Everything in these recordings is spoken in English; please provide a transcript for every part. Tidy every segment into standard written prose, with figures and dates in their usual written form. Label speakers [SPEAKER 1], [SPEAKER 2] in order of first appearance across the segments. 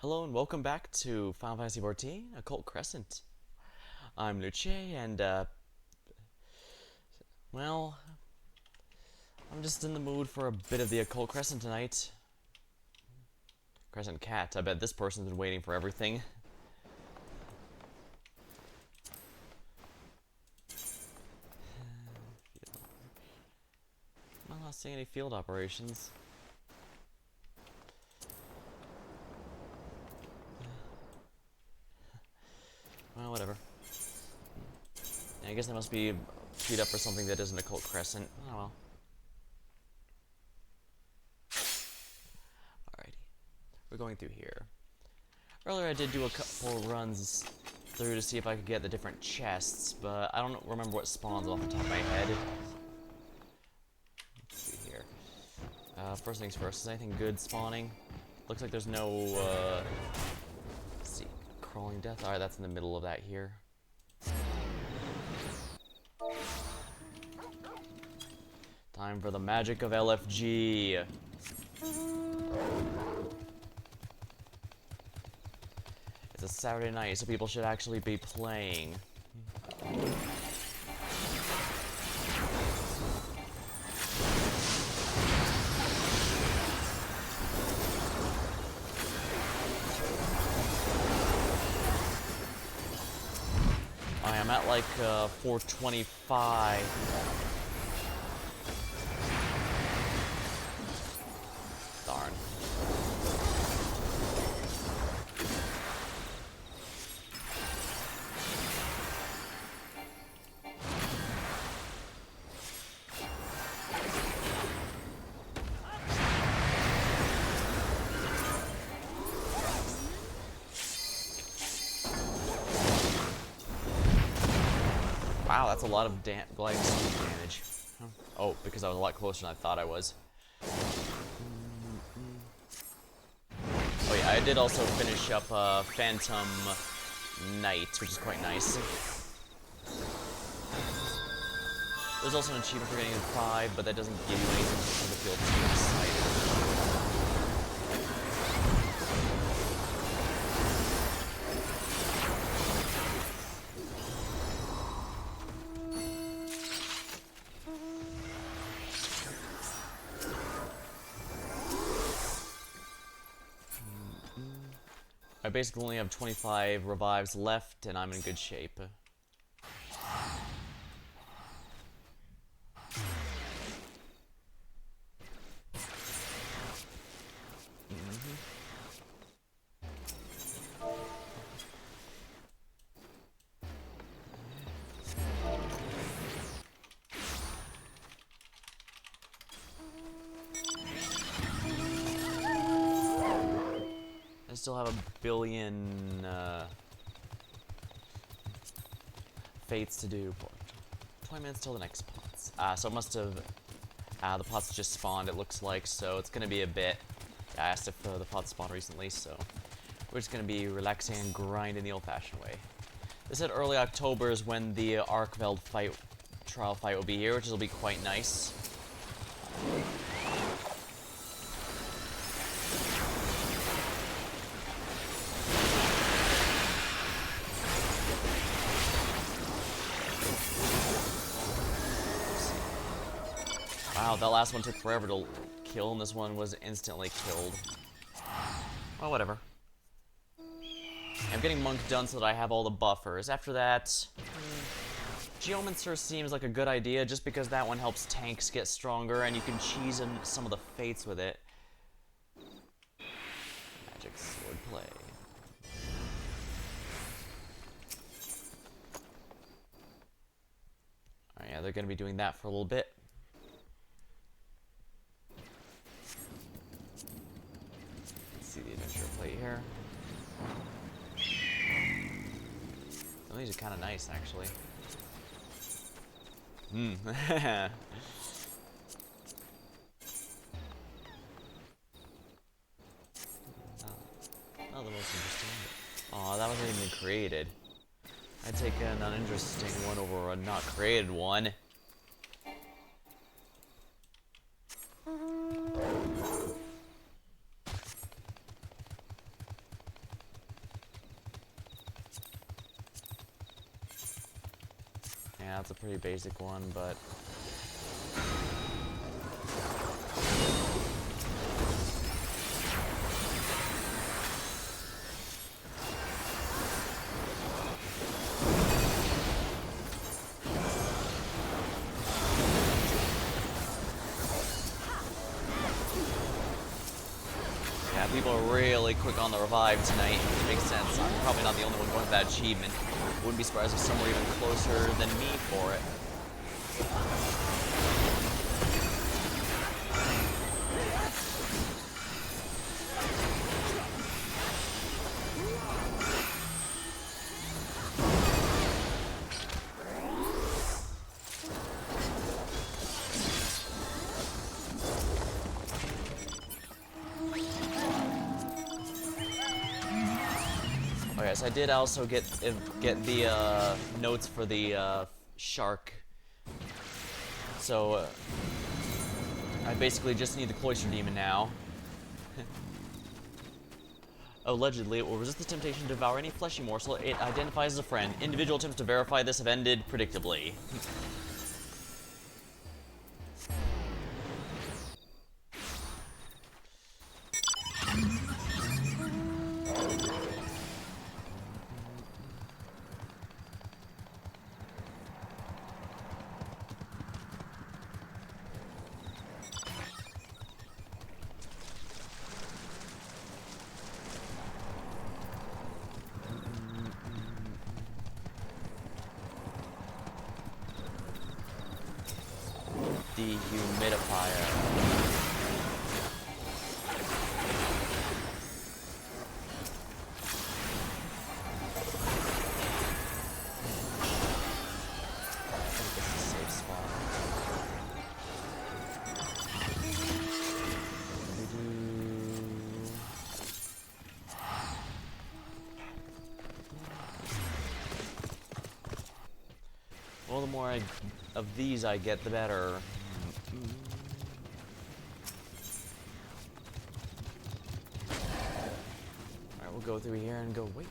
[SPEAKER 1] Hello and welcome back to Final Fantasy XIV, Occult Crescent. I'm Luce, and, well, I'm just in the mood for a bit of the Occult Crescent tonight. Crescent Cat, I bet this person's been waiting for everything. I'm not seeing any field operations. Well, whatever. I guess they must be queued up for something that isn't Occult Crescent. Oh well. Alrighty. We're going through here. Earlier I did do a couple runs through to see if I could get the different chests, but I don't remember what spawns off the top of my head. Let's see here. First things first, is anything good spawning? Looks like there's no, let's see, crawling death. Alright, that's in the middle of that here. Time for the magic of LFG. It's a Saturday night, so people should actually be playing. I'm at like 425. Darn. Wow, that's a lot of gliding damage. Oh, because I was a lot closer than I thought I was. Oh yeah, I did also finish up Phantom Knight, which is quite nice. There's also an achievement for getting to 5, but that doesn't give you anything to feel too excited. I basically only have 25 revives left, and I'm in good shape. I still have a billion fates to do. 20 minutes till the next pots. So it must have... the pots just spawned, it looks like, so it's going to be a bit... I asked if the pots spawned recently, so... We're just going to be relaxing and grinding the old-fashioned way. They said early October is when the Arkveld trial fight will be here, which will be quite nice. Wow, that last one took forever to kill, and this one was instantly killed. Well, whatever. I'm getting Monk done so that I have all the buffers. After that, Geomancer seems like a good idea, just because that one helps tanks get stronger, and you can cheese in some of the fates with it. Magic sword play. Alright, yeah, they're gonna be doing that for a little bit. See the adventure plate here. Some of these are kind of nice, actually. Not the most interesting. Aw, that wasn't even created. I'd take an uninteresting one over a not created one. Yeah, it's a pretty basic one, but... Yeah, people are really quick on the revive tonight. It makes sense. I'm probably not the only one going for that achievement. Wouldn't be surprised if some were even closer than me for it. Okay, so I did also get the notes for the shark. So I basically just need the cloister demon now. Allegedly, it will resist the temptation to devour any fleshy morsel it identifies as a friend. Individual attempts to verify this have ended predictably. Dehumidifier. Well, the more of these I get, the better. Alright, we'll go through here and go, wait.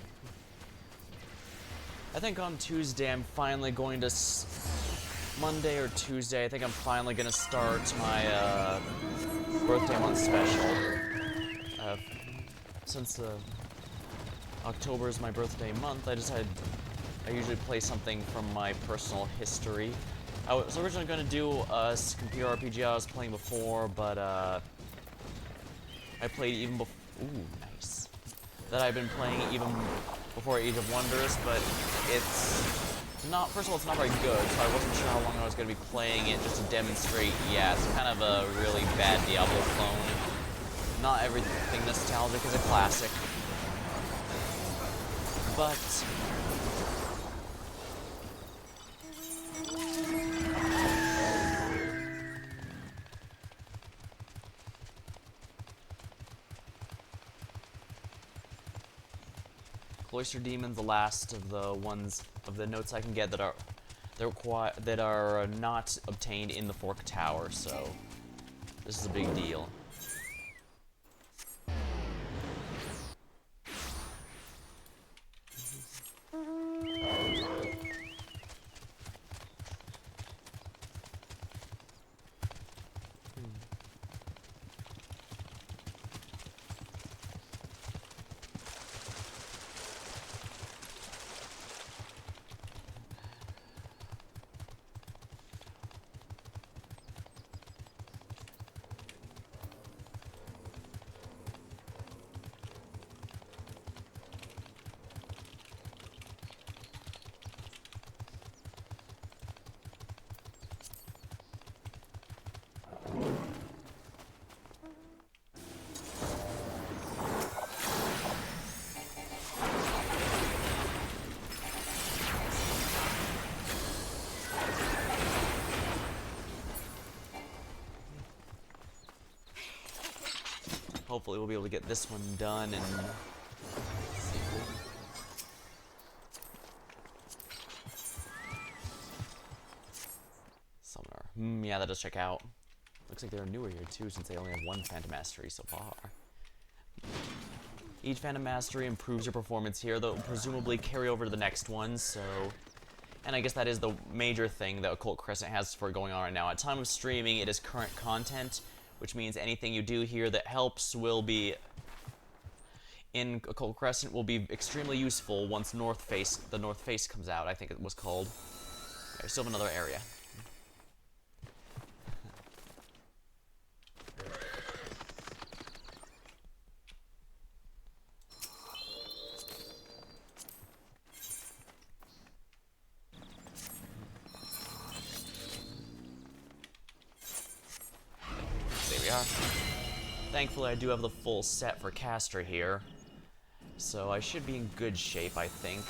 [SPEAKER 1] I think on Tuesday I'm finally going to... Monday or Tuesday, I think I'm finally going to start my birthday month special. Since October is my birthday month, I decided I usually play something from my personal history. I was originally going to do a computer RPG I was playing before, but I played even before... Ooh, nice. That I've been playing even before Age of Wonders, but it's not... First of all, it's not very good, so I wasn't sure how long I was going to be playing it just to demonstrate. Yeah, it's kind of a really bad Diablo clone. Not everything nostalgic is a classic. But... Cloister Demon's the last of the ones of the notes I can get that are not obtained in the Fork Tower, so this is a big deal. Hopefully we'll be able to get this one done and... Summoner. Yeah, that does check out. Looks like they're newer here too, since they only have one Phantom Mastery so far. Each Phantom Mastery improves your performance here, though presumably carry over to the next one, so... And I guess that is the major thing that Occult Crescent has for going on right now. At time of streaming, it is current content, which means anything you do here that helps will be in Occult Crescent will be extremely useful once the North Face comes out, I think it was called. Okay, we still have another area. There we are. Thankfully, I do have the full set for caster here, so I should be in good shape, I think.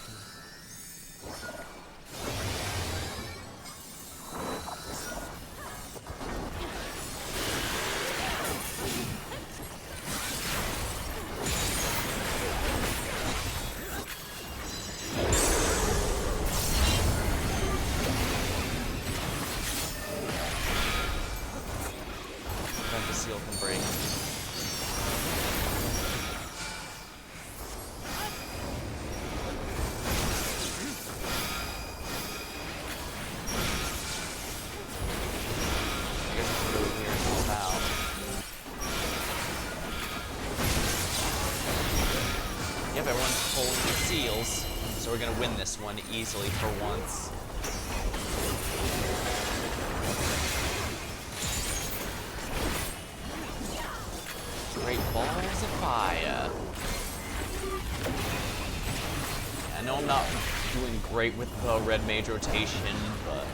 [SPEAKER 1] Then the seal can break. Yep, everyone's pulling the seals, so we're gonna win this one easily for once. Great balls of fire. I know I'm not doing great with the red mage rotation, but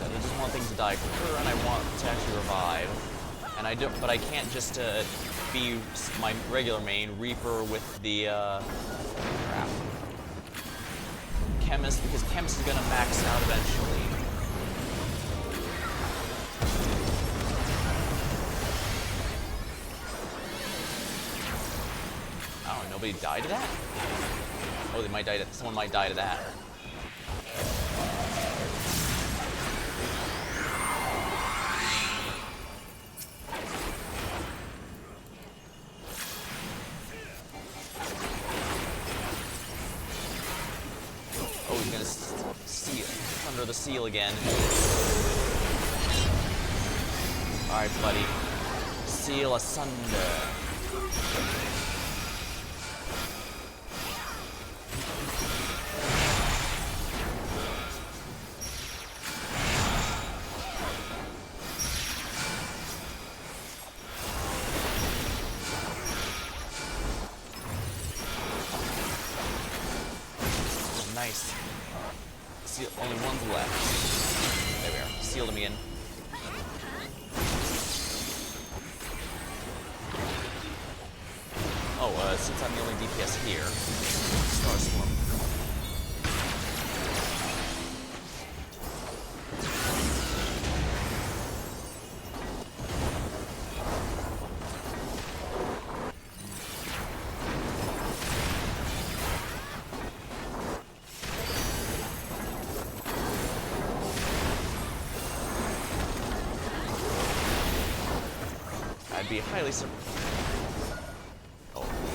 [SPEAKER 1] I just want things to die quicker, and I want to actually revive. And but I can't just be my regular main Reaper with the crap. Chemist, because Chemist is gonna max out eventually. Oh, nobody died to that? Oh, they might die to someone might die to that. Under the seal again. Alright, buddy. Seal asunder. Nice. Only one's left. There we are. Sealed him again. Oh, since I'm the only DPS here, Starstorm. I'd be highly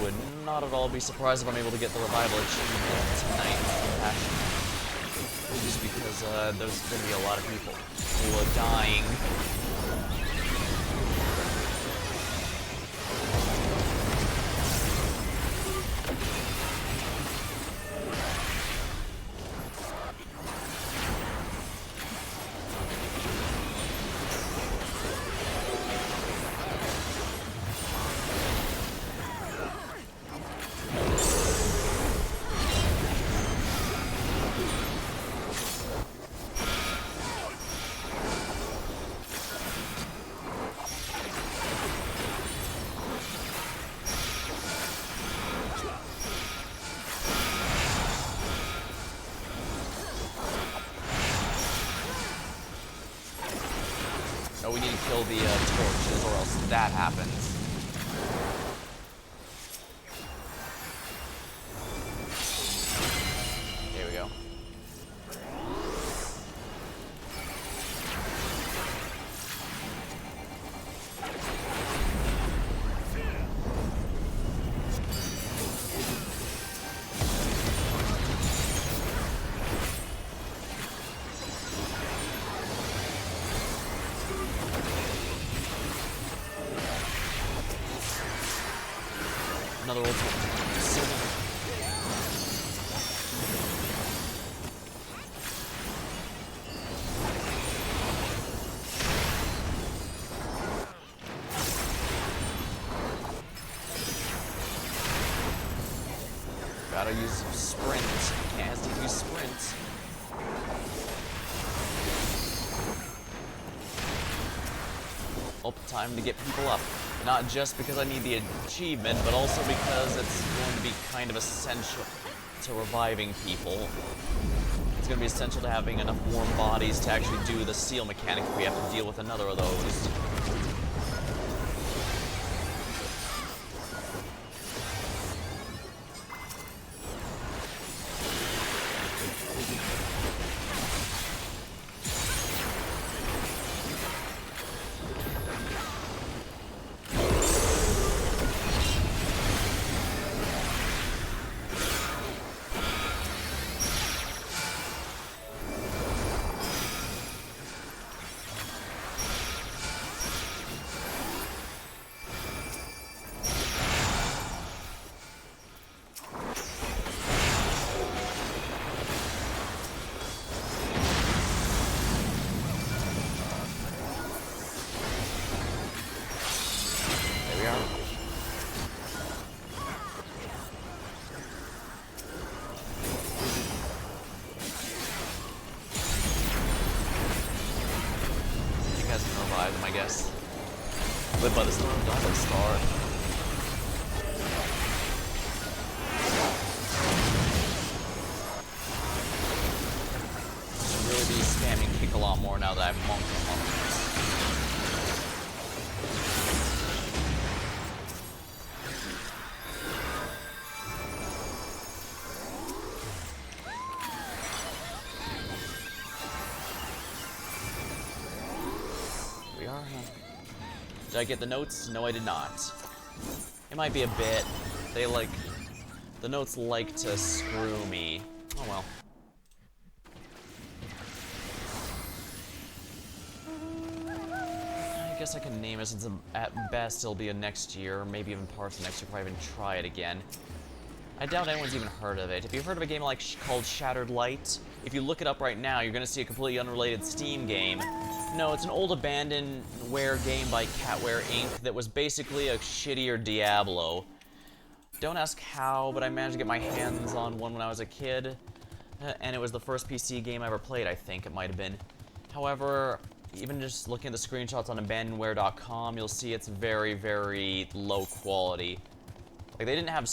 [SPEAKER 1] would not at all be surprised if I'm able to get the revival achievement tonight in Passion. Just because there's going to be a lot of people who are dying. Oh, we need to kill the torches, or else that happens. There we go. another ultimate. Gotta use sprint. Can't hesitate to use sprint. Time to get people up. Not just because I need the achievement, but also because it's going to be kind of essential to reviving people. It's going to be essential to having enough warm bodies to actually do the seal mechanic if we have to deal with another of those. I guess. Live by the storm, die by the star. Should really be spamming kick a lot more now that I have monk among Did I get the notes? No, I did not. It might be a bit. The notes like to screw me. Oh well. I guess I can name it since at best it'll be a next year, or maybe even parts of next year before I even try it again. I doubt anyone's even heard of it. If you've heard of a game called Shattered Light, if you look it up right now, you're gonna see a completely unrelated Steam game. No, it's an old abandonware game by Catware Inc. that was basically a shittier Diablo. Don't ask how, but I managed to get my hands on one when I was a kid, and it was the first PC game I ever played, I think it might have been. However, even just looking at the screenshots on abandonware.com, you'll see it's very, very low quality. Like, they didn't have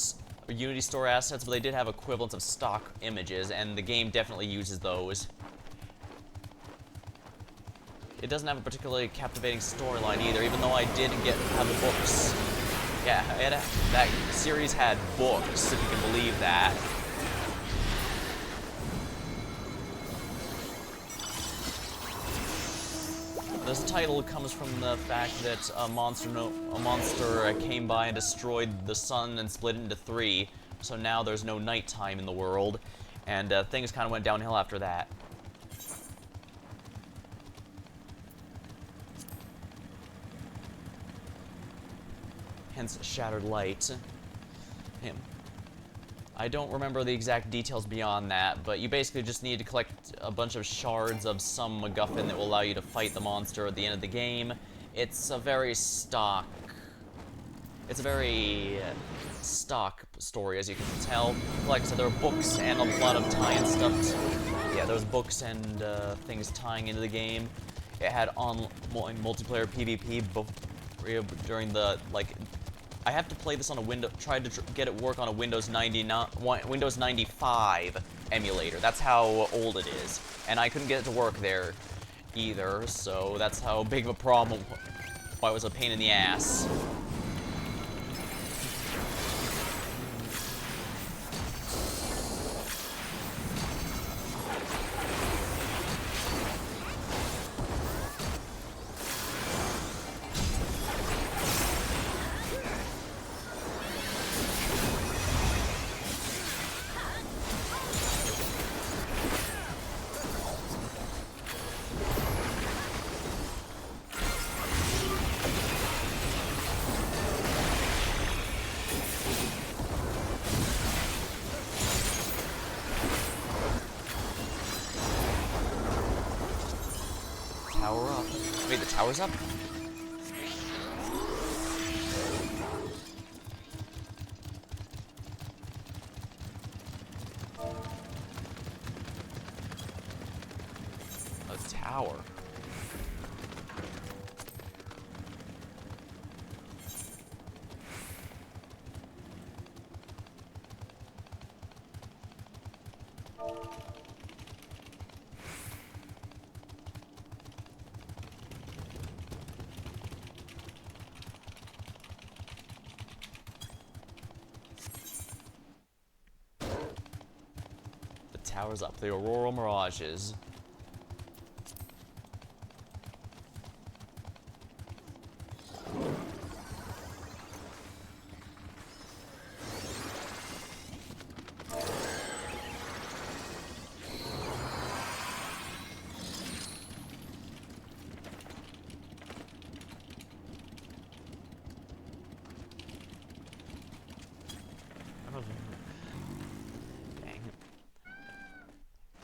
[SPEAKER 1] Unity Store assets, but they did have equivalents of stock images, and the game definitely uses those. It doesn't have a particularly captivating storyline either, even though I did have the books. Yeah, that series had books, if you can believe that. This title comes from the fact that a monster came by and destroyed the sun and split it into three, so now there's no nighttime in the world, and things kind of went downhill after that. Hence, Shattered Light. I don't remember the exact details beyond that, but you basically just need to collect a bunch of shards of some MacGuffin that will allow you to fight the monster at the end of the game. It's a very stock story, as you can tell. Like I said, there are books and a lot of tie-in stuff. Yeah, there's books and things tying into the game. It had multiplayer PvP during the, I have to play this on a tried to get it work on a Windows 95 emulator. That's how old it is. And I couldn't get it to work there either, so that's how big of a problem, why it was a pain in the ass. Tower up. Wait, the tower's up? A tower. Towers up, the auroral mirages.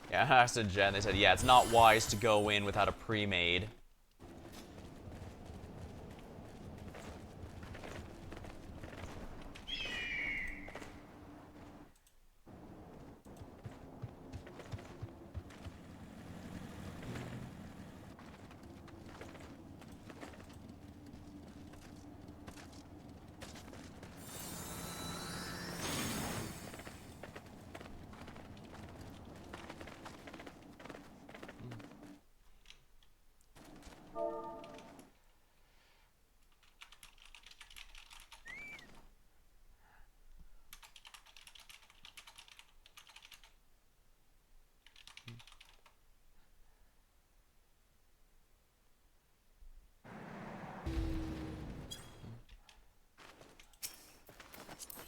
[SPEAKER 1] Yeah, I asked Jen, they said, yeah, it's not wise to go in without a pre-made.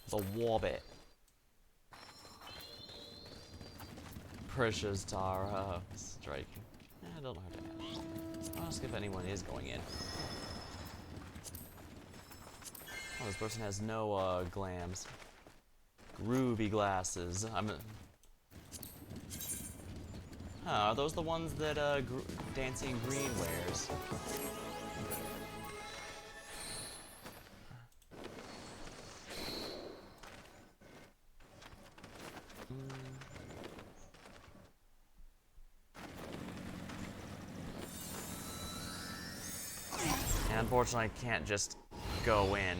[SPEAKER 1] The Wobbit. Precious Tara. Strike. I don't know how to I'll ask if anyone is going in. Oh, this person has no, glams. Groovy glasses. Are those the ones that, Dancing Green wears? Unfortunately, I can't just go in.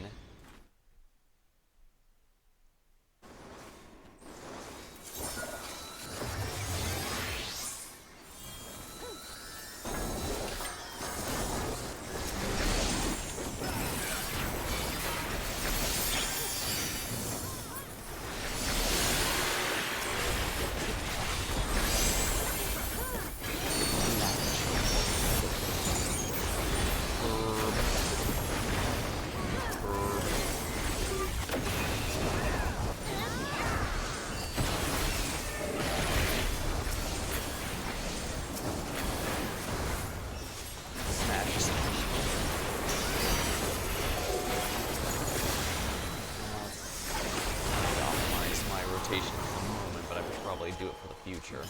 [SPEAKER 1] Do it for the future.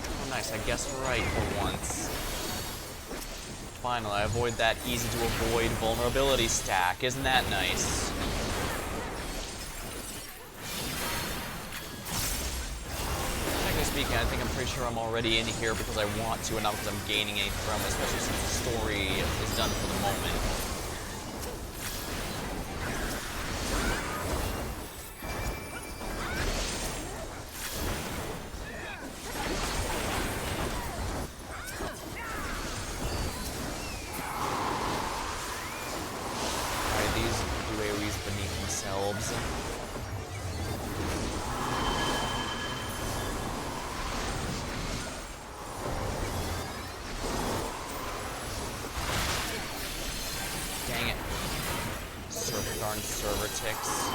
[SPEAKER 1] Oh, nice. I guessed right for once. Finally, I avoid that easy to avoid vulnerability stack. Isn't that nice? Technically speaking, I think I'm pretty sure I'm already in here because I want to and not because I'm gaining anything from it, especially since the story is done for the moment. Server ticks.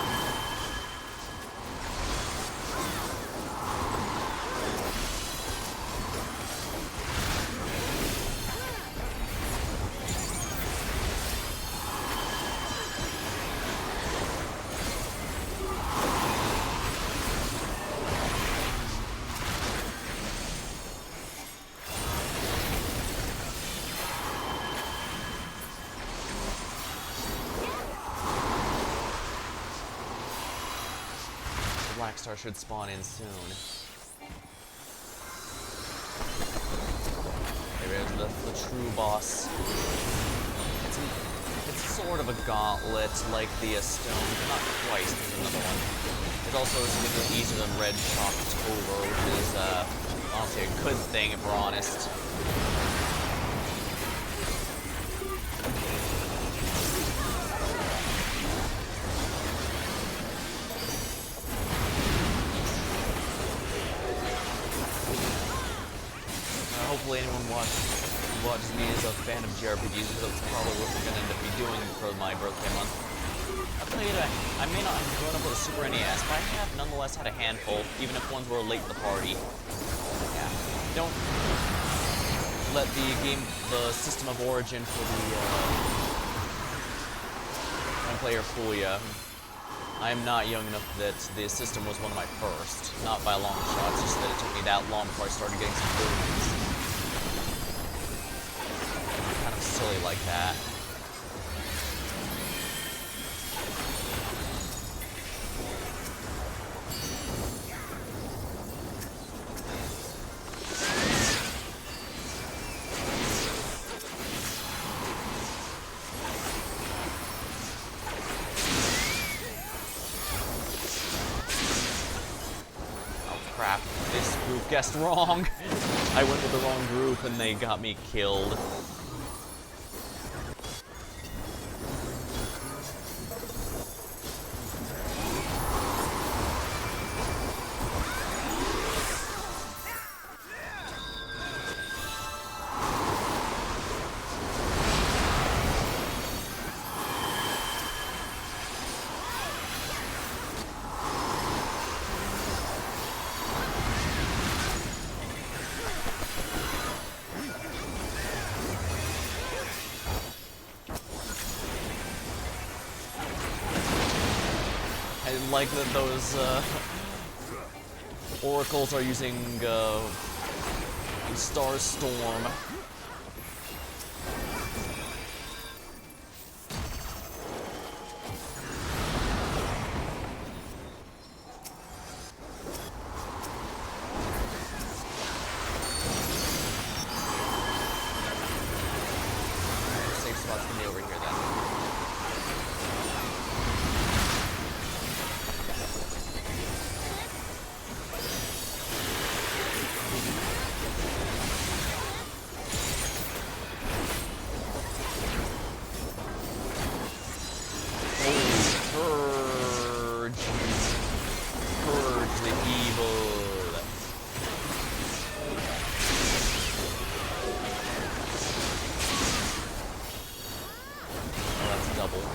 [SPEAKER 1] Star should spawn in soon. There's the true boss. It's sort of a gauntlet like the stone, but not quite. There's another one. It also is a little easier than Red Shocktober, which is honestly a good thing if we're honest. Hopefully anyone watches me as a fan of JRPGs, because that's probably what we're going to end up doing for my birthday month. I'll tell you that I may not have grown up with a Super NES, but I have nonetheless had a handful, even if ones were late to the party. Yeah. Don't let the system of origin for the player fool ya. I am not young enough that the system was one of my first. Not by a long shot, it's just that it took me that long before I started getting some good ones. Kind of silly like that. Crap, this group guessed wrong. I went with the wrong group and they got me killed. I like that those oracles are using Star Storm. Safe spot's gonna be over here then.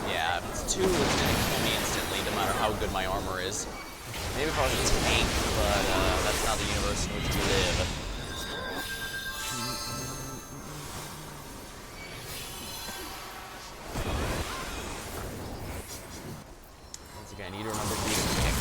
[SPEAKER 1] Yeah, if it's 2, it's gonna kill me instantly, no matter how good my armor is. Maybe if I was a tank, but that's not the universe in which we live. Once again, I need to remember to be a tank.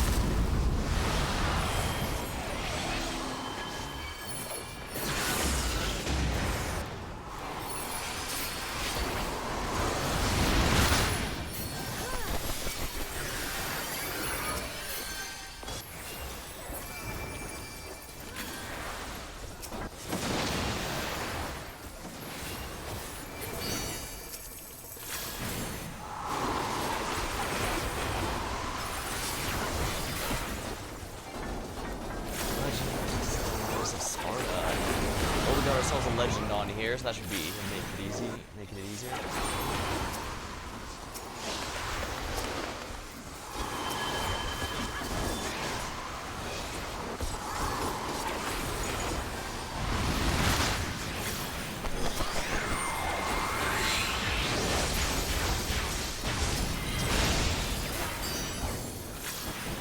[SPEAKER 1] Got ourselves a legend on here, so that should be make it easy, making it easier.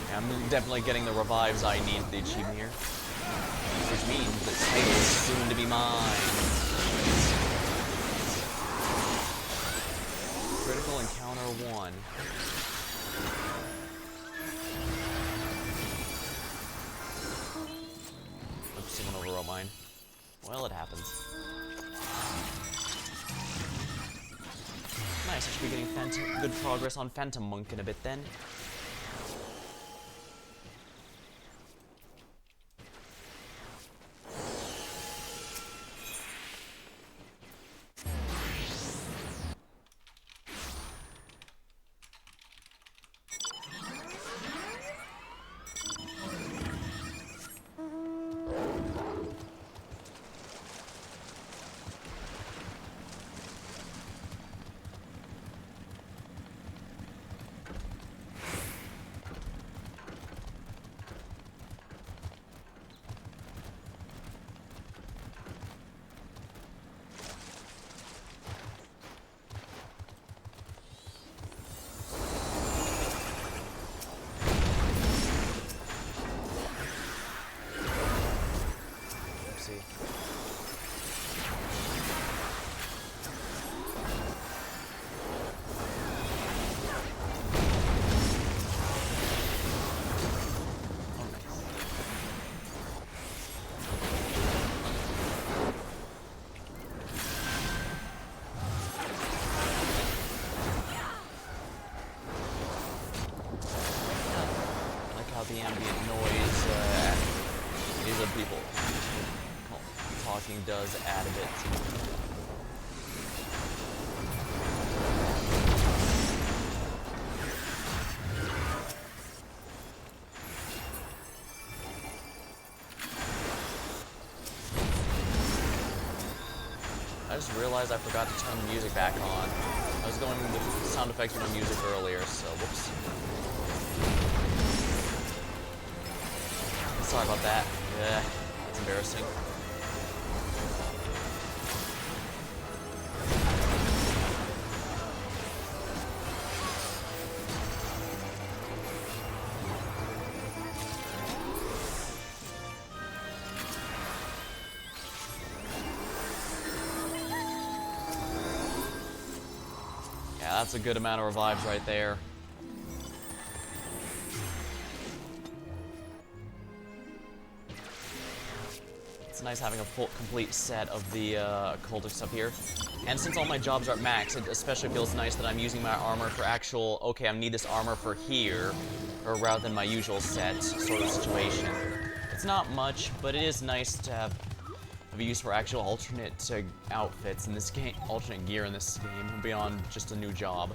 [SPEAKER 1] Yeah, I'm definitely getting the revives I need for the achievement here. Which means the title is soon to be mine. Critical Encounter 1. Oops, someone overwrote mine. Well, it happens. Nice, I should be getting good progress on Phantom Monk in a bit then. ambient noise, these other people talking does add a bit. I just realized I forgot to turn the music back on. I was going with sound effects and music earlier, so whoops. Sorry about that. Yeah, it's embarrassing. Yeah, that's a good amount of revives right there. It's nice having a full, complete set of the occultic stuff here. And since all my jobs are at max, it especially feels nice that I'm using my armor for actual, okay, I need this armor for here, or rather than my usual set sort of situation. It's not much, but it is nice to have a use for actual alternate outfits in this game, alternate gear in this game, beyond just a new job.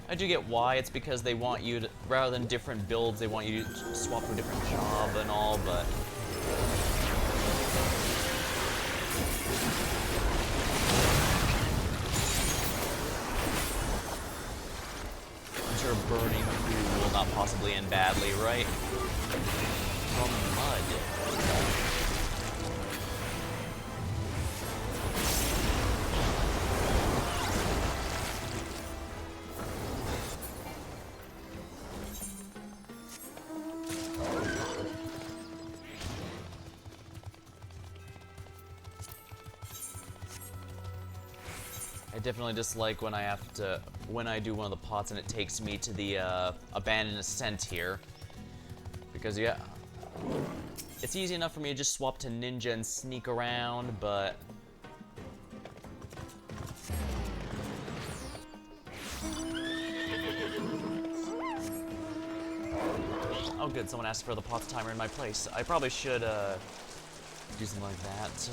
[SPEAKER 1] I do get why. It's because they want you to, rather than different builds, they want you to swap to a different job and all, but I'm sure burning through will not possibly end badly, right? From mud. I definitely dislike when I do one of the pots and it takes me to the abandoned ascent here. Because yeah, it's easy enough for me to just swap to ninja and sneak around, but oh good, someone asked for the pots timer in my place. I probably should do something like that.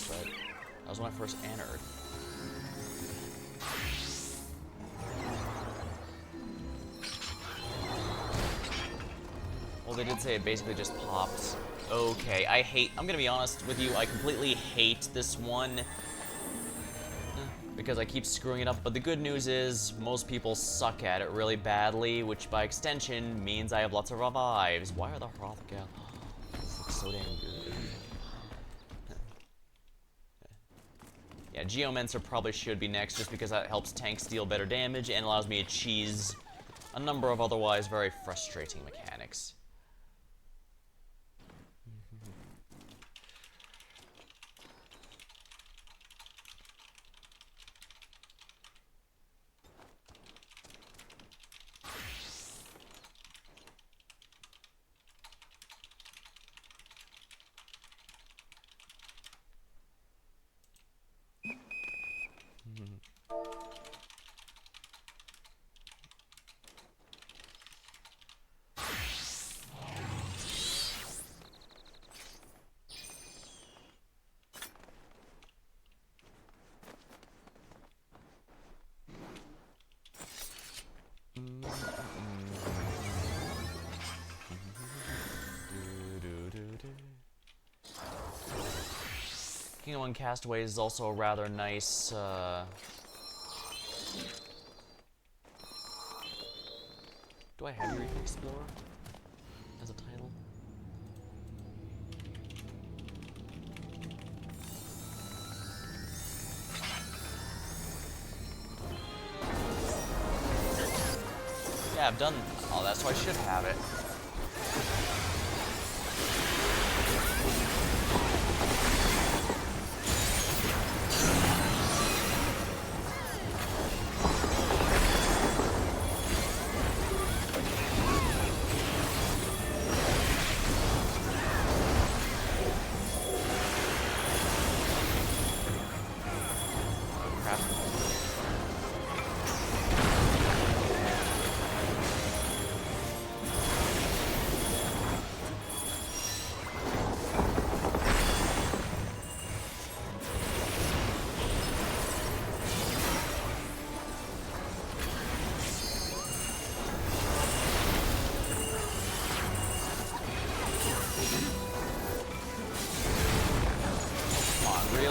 [SPEAKER 1] But that was when I first entered. Well, they did say it basically just pops. Okay, I'm gonna be honest with you, I completely hate this one because I keep screwing it up, but the good news is most people suck at it really badly, which by extension means I have lots of revives. Why are the Hrothgar? This looks so damn good. Yeah, Geomancer probably should be next just because that helps tanks deal better damage and allows me to cheese a number of otherwise very frustrating mechanics. King of One Castaways is also a rather nice, Do I have Reef Explorer as a title? Yeah, I've done all that, so I should have it.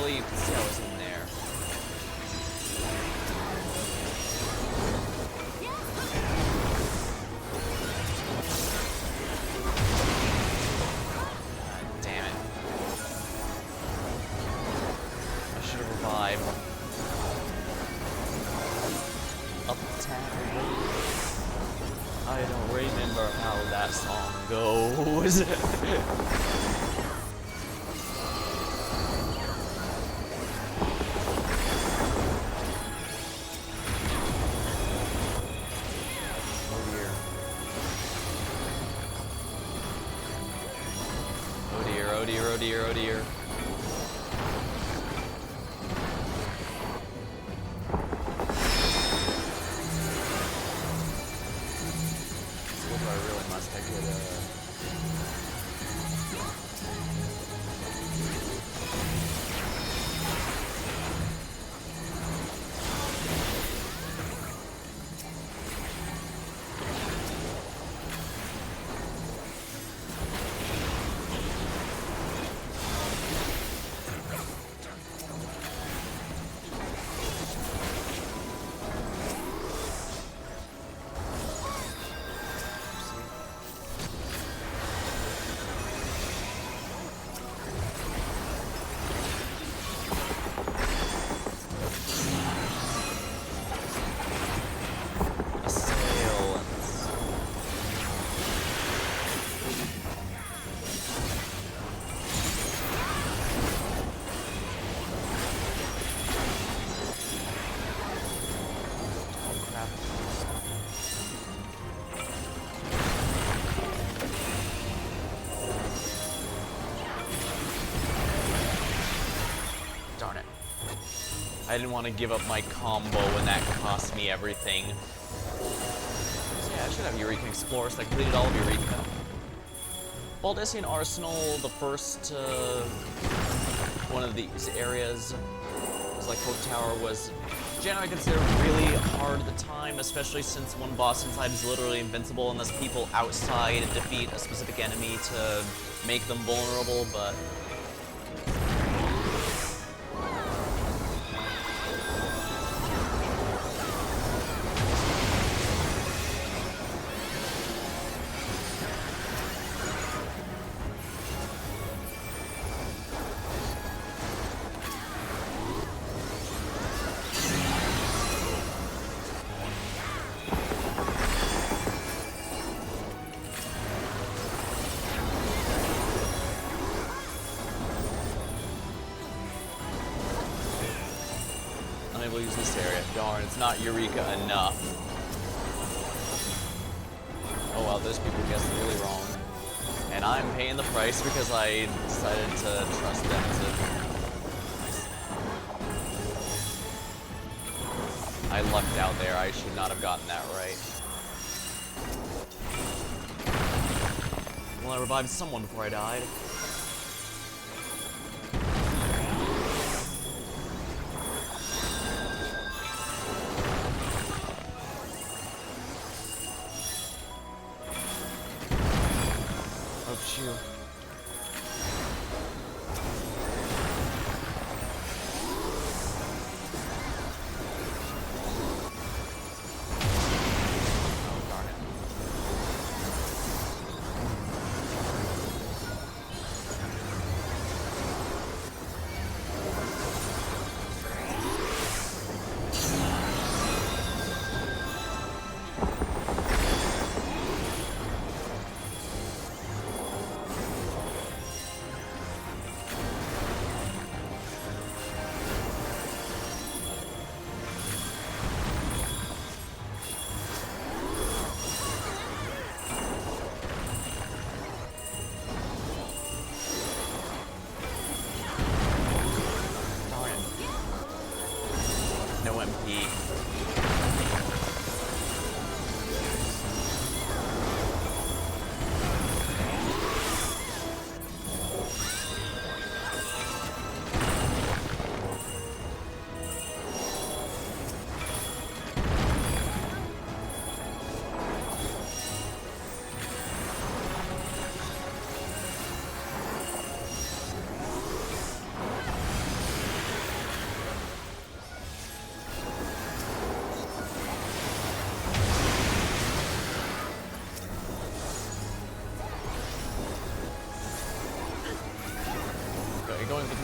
[SPEAKER 1] really? You can see I was in there. God damn it. I should have revived. Uptown. I don't remember how that song goes. Oh dear, oh dear, oh dear. I really must. I could, darn it. I didn't want to give up my combo when that cost me everything. So yeah, I should have Eureka Explorer, so I completed all of Eureka. Baldessian Arsenal, the first one of these areas, was like Hope Tower, was generally considered really hard at the time, especially since one boss inside is literally invincible unless people outside defeat a specific enemy to make them vulnerable, but unable to use this area. Darn, it's not Eureka enough. Oh well, those people guessed really wrong. And I'm paying the price because I decided to trust them to... I lucked out there. I should not have gotten that right. Well, I revived someone before I died. Oh, shoot. Oh, darn it. No MP.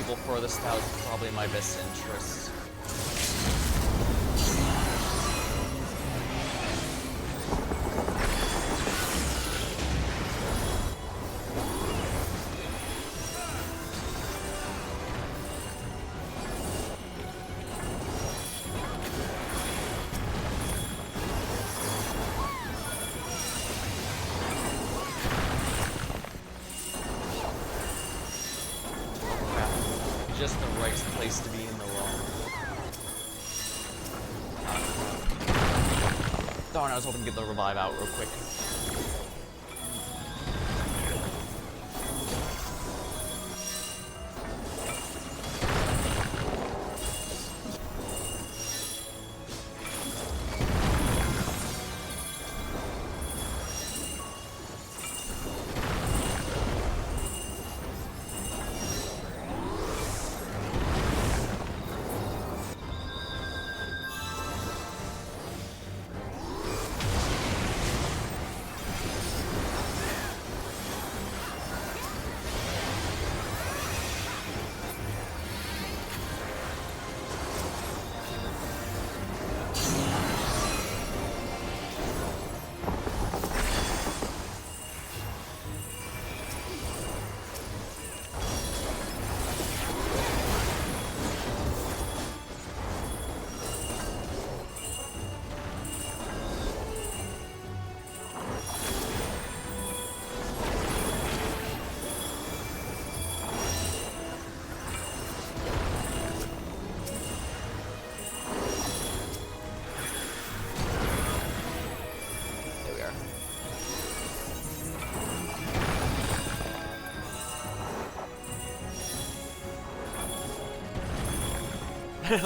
[SPEAKER 1] removal for this, that was probably in my best interest. Just the right place to be in the wrong. Darn, I was hoping to get the revive out real quick.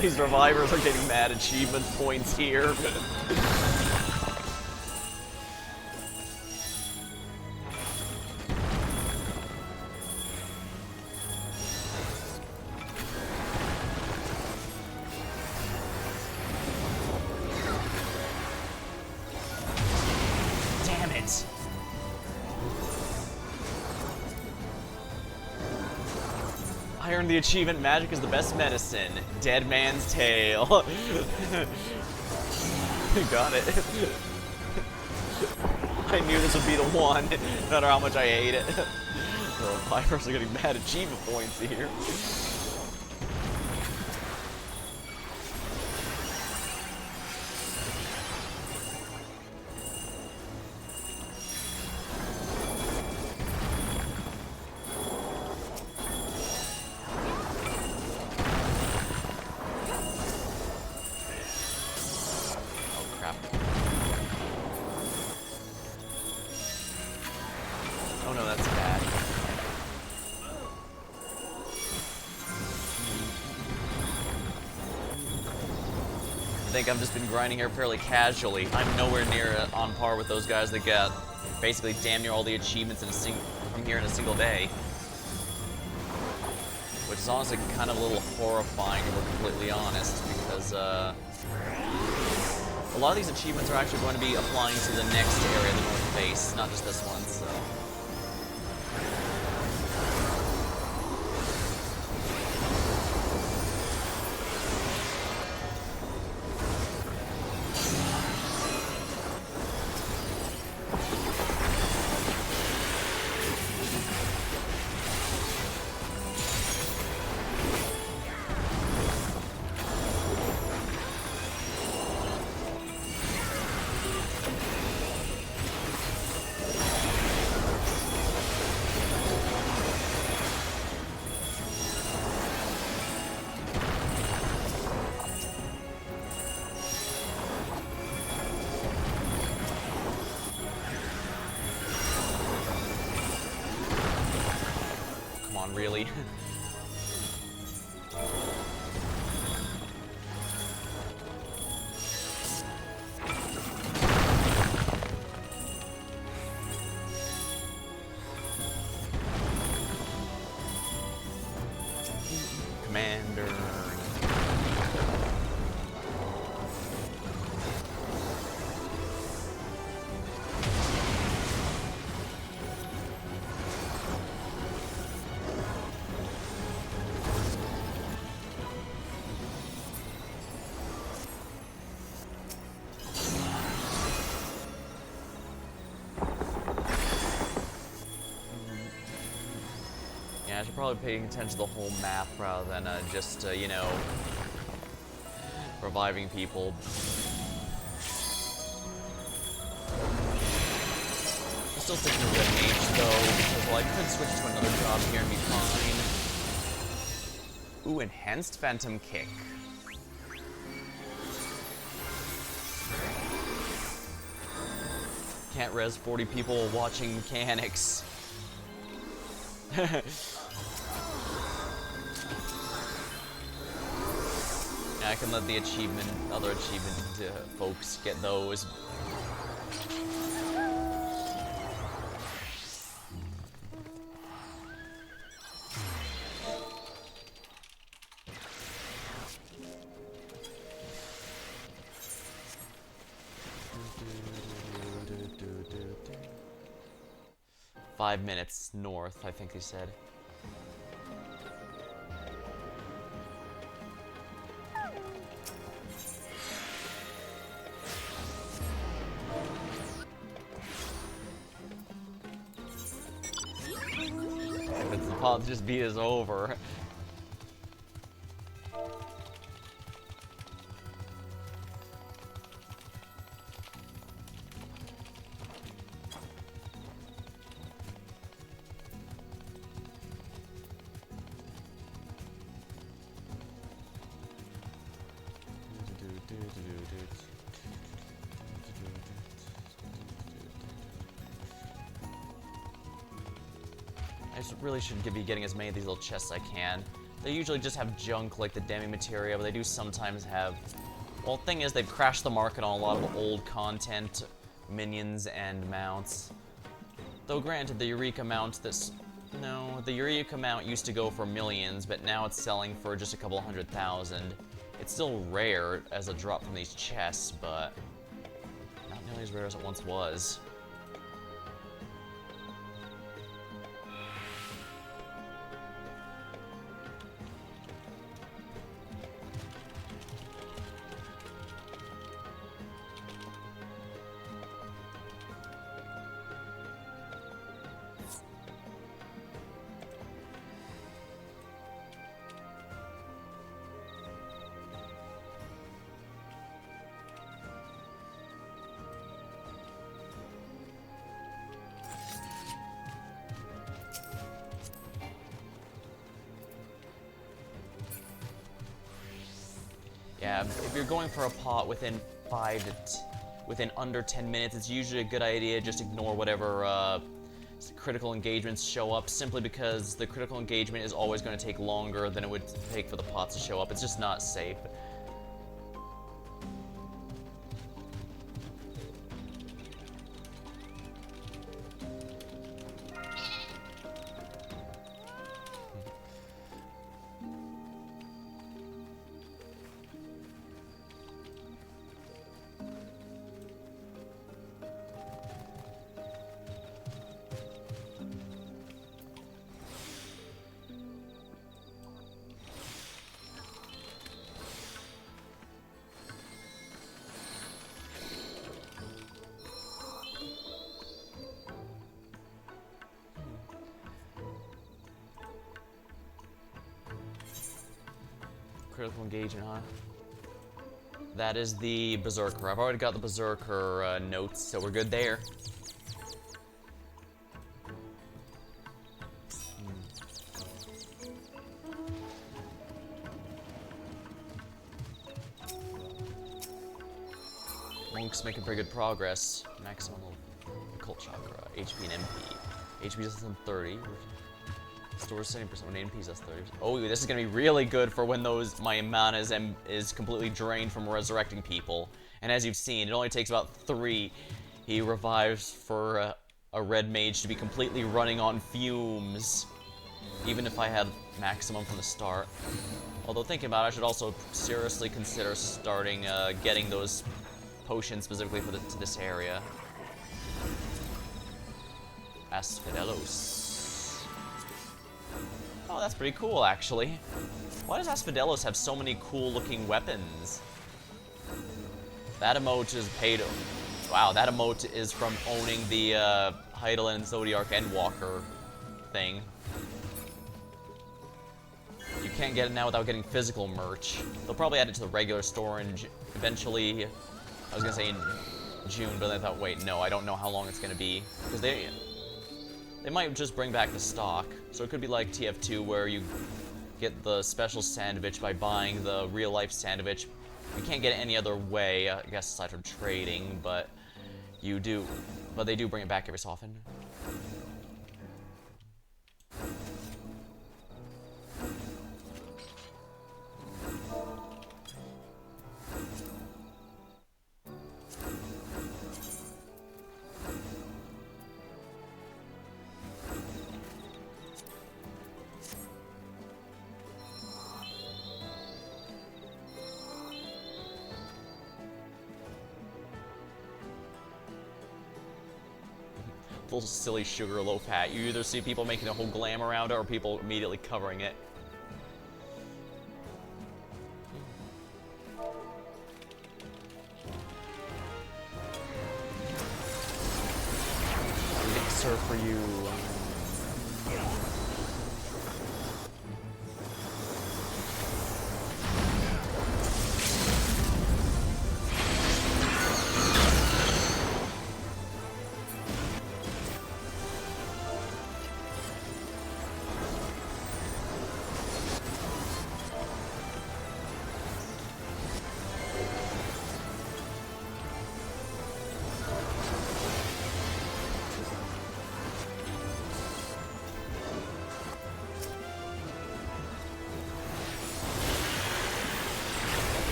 [SPEAKER 1] These revivers are getting mad achievement points here. Damn it. I earned the achievement, magic is the best medicine. Dead man's tale. Got it. I knew this would be the one, no matter how much I hate it. The revivers are getting mad achievement points here. Oh no, that's bad. I think I've just been grinding here fairly casually. I'm nowhere near on par with those guys that get basically damn near all the achievements in from here in a single day. Which is honestly kind of a little horrifying, if we're completely honest, because a lot of these achievements are actually going to be applying to the next area, the North Face, not just this one, so. Really? Commander. Should probably pay attention to the whole map rather than just, you know, reviving people. I'm still sticking to Red Mage though, because well, I could switch to another job here and be fine. Ooh, enhanced Phantom Kick. Can't res 40 people watching mechanics. Yeah, I can let the other achievement folks get those. "5 minutes north," I think they said. The pot just beat us over. I really should be getting as many of these little chests as I can. They usually just have junk like the demi materia, but they do sometimes have... Well, the thing is, they've crashed the market on a lot of old content, minions, and mounts. Though granted, the Eureka mount the Eureka mount used to go for millions, but now it's selling for just a couple 100,000. It's still rare as a drop from these chests, but not nearly as rare as it once was. Yeah, if you're going for a pot within within under 10 minutes, it's usually a good idea just ignore whatever critical engagements show up, simply because the critical engagement is always going to take longer than it would take for the pots to show up. It's just not safe. Critical engagement, huh? That is the Berserker. I've already got the Berserker notes, so we're good there. Monk's making pretty good progress. Maximum Occult Chakra, HP and MP. HP is less than 30. Stores 70% when AMP is less 30%. Oh, this is gonna be really good for when my mana is completely drained from resurrecting people. And as you've seen, it only takes about 3. He revives for a red mage to be completely running on fumes. Even if I had maximum from the start. Although thinking about it, I should also seriously consider starting getting those potions specifically for to this area. Asphodelos. Oh, that's pretty cool, actually. Why does Asphodelos have so many cool-looking weapons? That emote is paid... Wow, that emote is from owning the Hydaelyn, Zodiark, Endwalker thing. You can't get it now without getting physical merch. They'll probably add it to the regular store and eventually, I was gonna say in June, but I thought, wait, no, I don't know how long it's gonna be. Because they might just bring back the stock. So it could be like TF2 where you get the special sandwich by buying the real-life sandwich. You can't get it any other way, I guess, aside from trading, but you do. But they do bring it back every so often. Little silly Sugarloaf hat. You either see people making a whole glam around it or people immediately covering it. Elixir for you.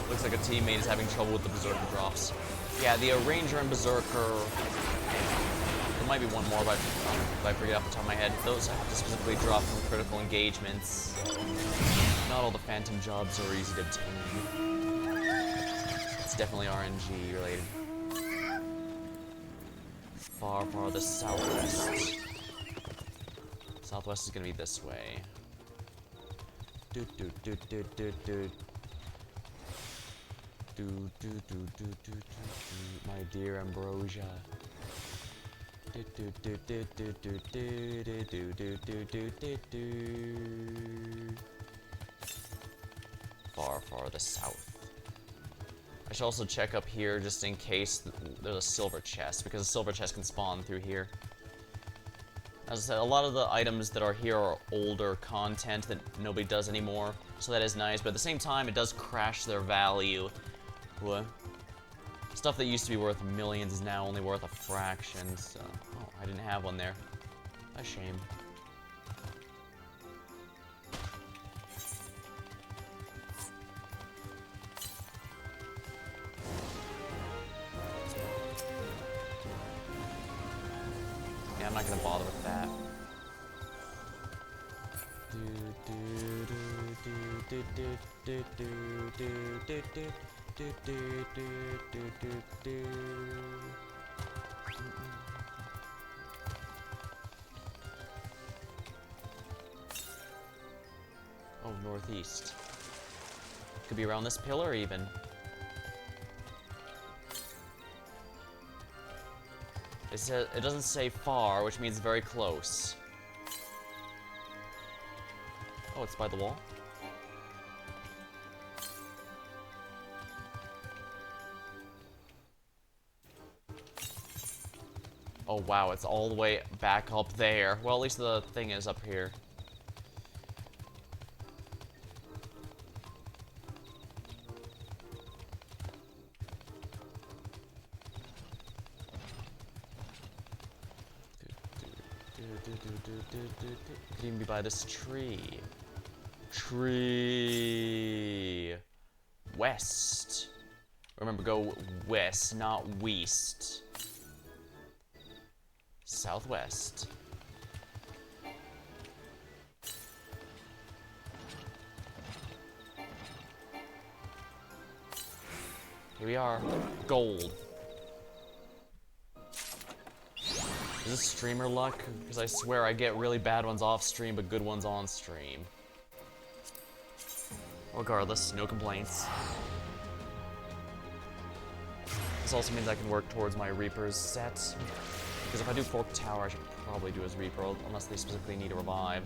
[SPEAKER 1] Looks like a teammate is having trouble with the Berserker drops. Yeah, the Ranger and Berserker... There might be one more, but if I forget off the top of my head. Those have to specifically drop from critical engagements. Not all the Phantom jobs are easy to obtain. It's definitely RNG related. Far, far the southwest. Southwest is gonna be this way. Do do do do do do. My dear Ambrosia. Far, far the south. I should also check up here just in case there's a silver chest, because a silver chest can spawn through here. As I said, a lot of the items that are here are older content that nobody does anymore, so that is nice, but at the same time, it does crash their value. What? Stuff that used to be worth millions is now only worth a fraction, so... Oh, I didn't have one there. A shame. Yeah, I'm not gonna bother with that. Oh, northeast. Could be around this pillar, even. It doesn't say far, which means very close. Oh, it's by the wall? Oh wow, it's all the way back up there. Well, at least the thing is up here. Could even be by this tree. Tree. West. Remember, go west, not west. Southwest. Here we are. Gold. Is this streamer luck? Because I swear I get really bad ones off stream, but good ones on stream. Regardless, no complaints. This also means I can work towards my Reaper's set. Because if I do Fork Tower, I should probably do his Reaper, unless they specifically need a revive.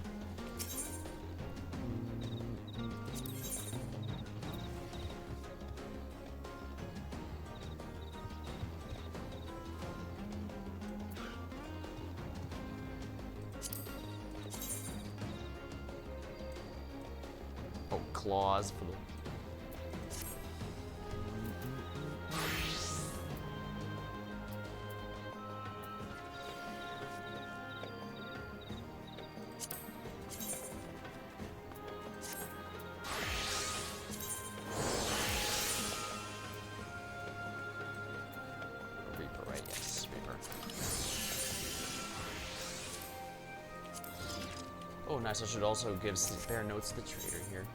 [SPEAKER 1] Oh, claws for the... Reaper, right? Yes, Reaper. Oh, nice. I should also give spare notes to the trader here.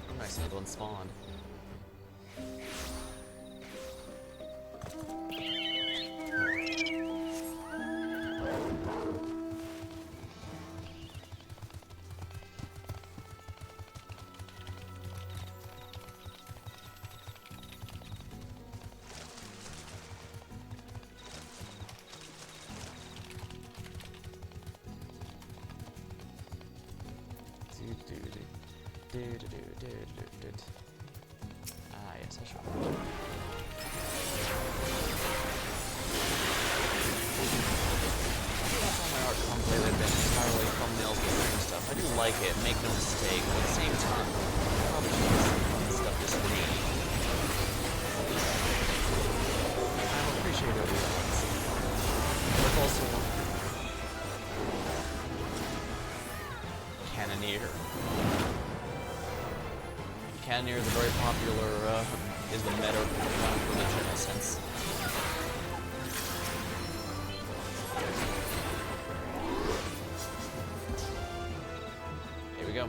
[SPEAKER 1] Oh, nice. Another one spawned. Ah, yes, I should. That's all my art comes lately have been entirely thumbnails and stream stuff. I do like it, make no mistake, but at the same time, I probably should do some fun stuff just for me. I'm appreciative of that. But also, Cannoneer. Cannoneer is a very popular, is the meta one for the general sense. Here we go.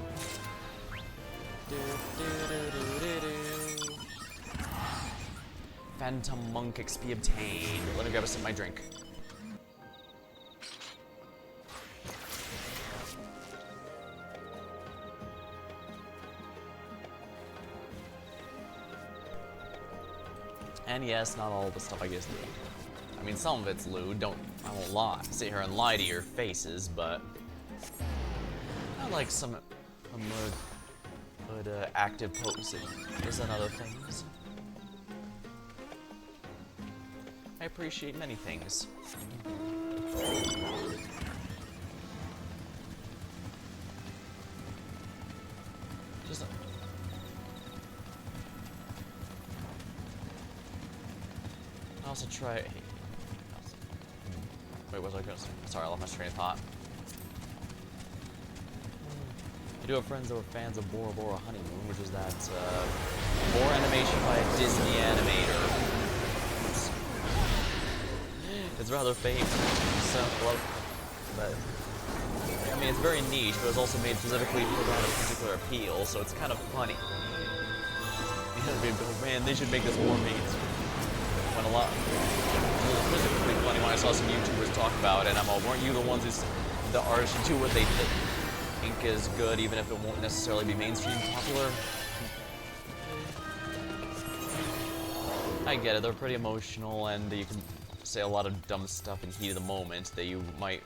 [SPEAKER 1] Phantom Monk XP obtained. Let me grab a sip of my drink. And yes, not all the stuff I guess loot. I mean, some of it's loot, I won't lie, sit here and lie to your faces, but I like some good active potency. There's other things. I appreciate many things. Just I also try. Wait, what was I going to say? Sorry, I lost my train of thought. I do have friends that were fans of Bora Bora Honeymoon, which is that Bora animation by a Disney animator. It's rather famous, so but I mean it's very niche, but it's also made specifically for that particular appeal, so it's kind of funny. Man, they should make this more mainstream. When a lot, it was pretty funny when I saw some YouTubers talk about it, and I'm all, weren't you the ones who, the artists who do what they think is good, even if it won't necessarily be mainstream popular? I get it, they're pretty emotional, and you can say a lot of dumb stuff in heat of the moment that you might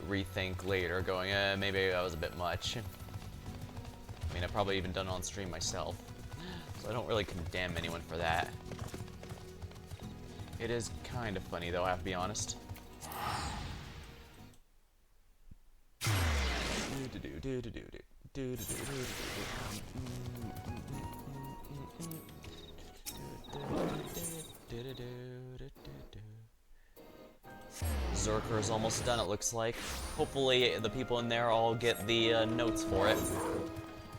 [SPEAKER 1] rethink later, going, maybe that was a bit much. I mean, I've probably even done it on stream myself, so I don't really condemn anyone for that. It is kind of funny, though, I have to be honest. Zerker is almost done, it looks like. Hopefully the people in there all get the notes for it.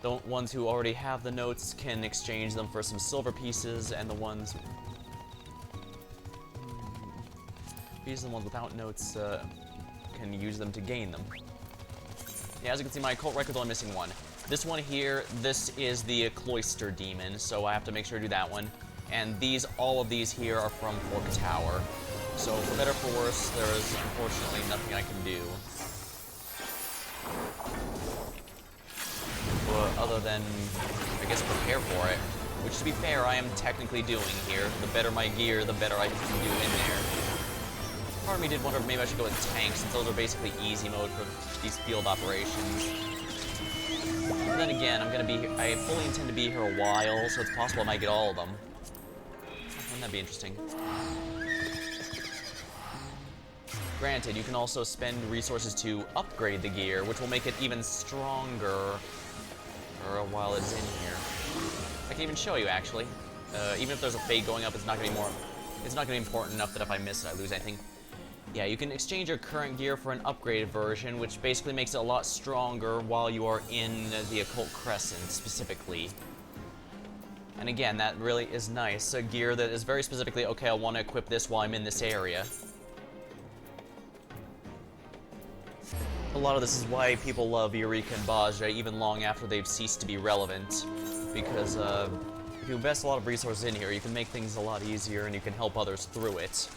[SPEAKER 1] The ones who already have the notes can exchange them for some silver pieces, and the ones These are the ones without notes, can use them to gain them. Yeah, as you can see, my occult record's only missing one. This one here, this is the cloister demon, so I have to make sure to do that one. And these, all of these here are from Fork Tower. So for better or for worse, there is unfortunately nothing I can do. But other than, I guess, prepare for it. Which, to be fair, I am technically doing here. The better my gear, the better I can do in there. Part of me did wonder if maybe I should go with tanks, since those are basically easy mode for these field operations. But then again, I fully intend to be here a while, so it's possible I might get all of them. Wouldn't that be interesting? Granted, you can also spend resources to upgrade the gear, which will make it even stronger while it's in here. I can even show you, actually. Even if there's a fade going up, it's not gonna be important enough that if I miss it, I lose anything. Yeah, you can exchange your current gear for an upgraded version, which basically makes it a lot stronger while you are in the Occult Crescent, specifically. And again, that really is nice. A gear that is very specifically, okay, I want to equip this while I'm in this area. A lot of this is why people love Eureka and Baja, even long after they've ceased to be relevant. Because, if you invest a lot of resources in here, you can make things a lot easier and you can help others through it.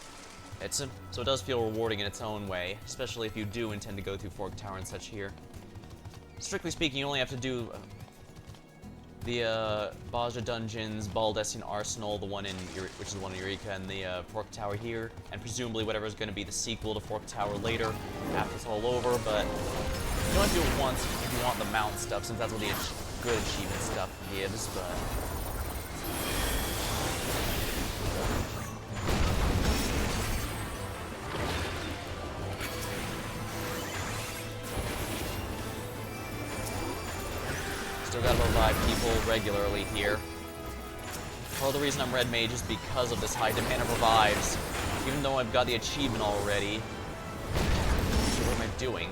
[SPEAKER 1] So it does feel rewarding in its own way, especially if you do intend to go through Fork Tower and such here. Strictly speaking, you only have to do the Baja Dungeons, Baldessian Arsenal, which is the one in Eureka, and the Fork Tower here, and presumably whatever is going to be the sequel to Fork Tower later, after it's all over, but you only do it once if you want the mount stuff, since that's what the good achievement stuff gives, but... Still gotta revive people regularly here. Part of the reason I'm Red Mage is because of this high demand of revives. Even though I've got the achievement already. What am I doing?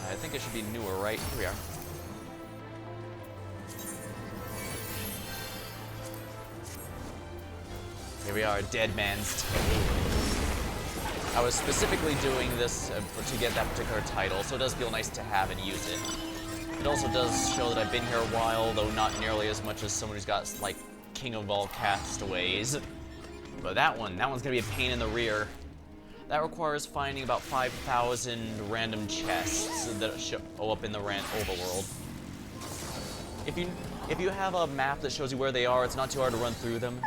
[SPEAKER 1] I think it should be newer, right? Here we are. Here we are, Dead Man's Tale. I was specifically doing this to get that particular title, so it does feel nice to have and use it. It also does show that I've been here a while, though not nearly as much as someone who's got, like, King of all Castaways. But that one's gonna be a pain in the rear. That requires finding about 5,000 random chests that show up in the overworld. If you have a map that shows you where they are, it's not too hard to run through them.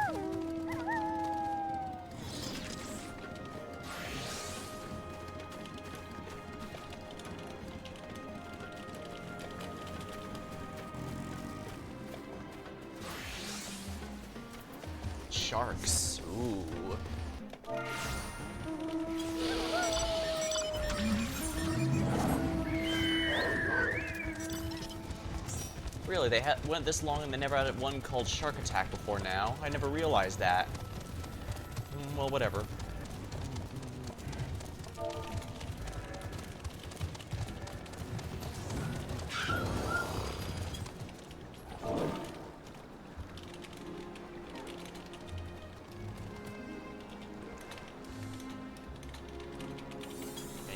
[SPEAKER 1] Sharks. Ooh. Really, they went this long and they never had one called Shark Attack before now. I never realized that. Well, whatever.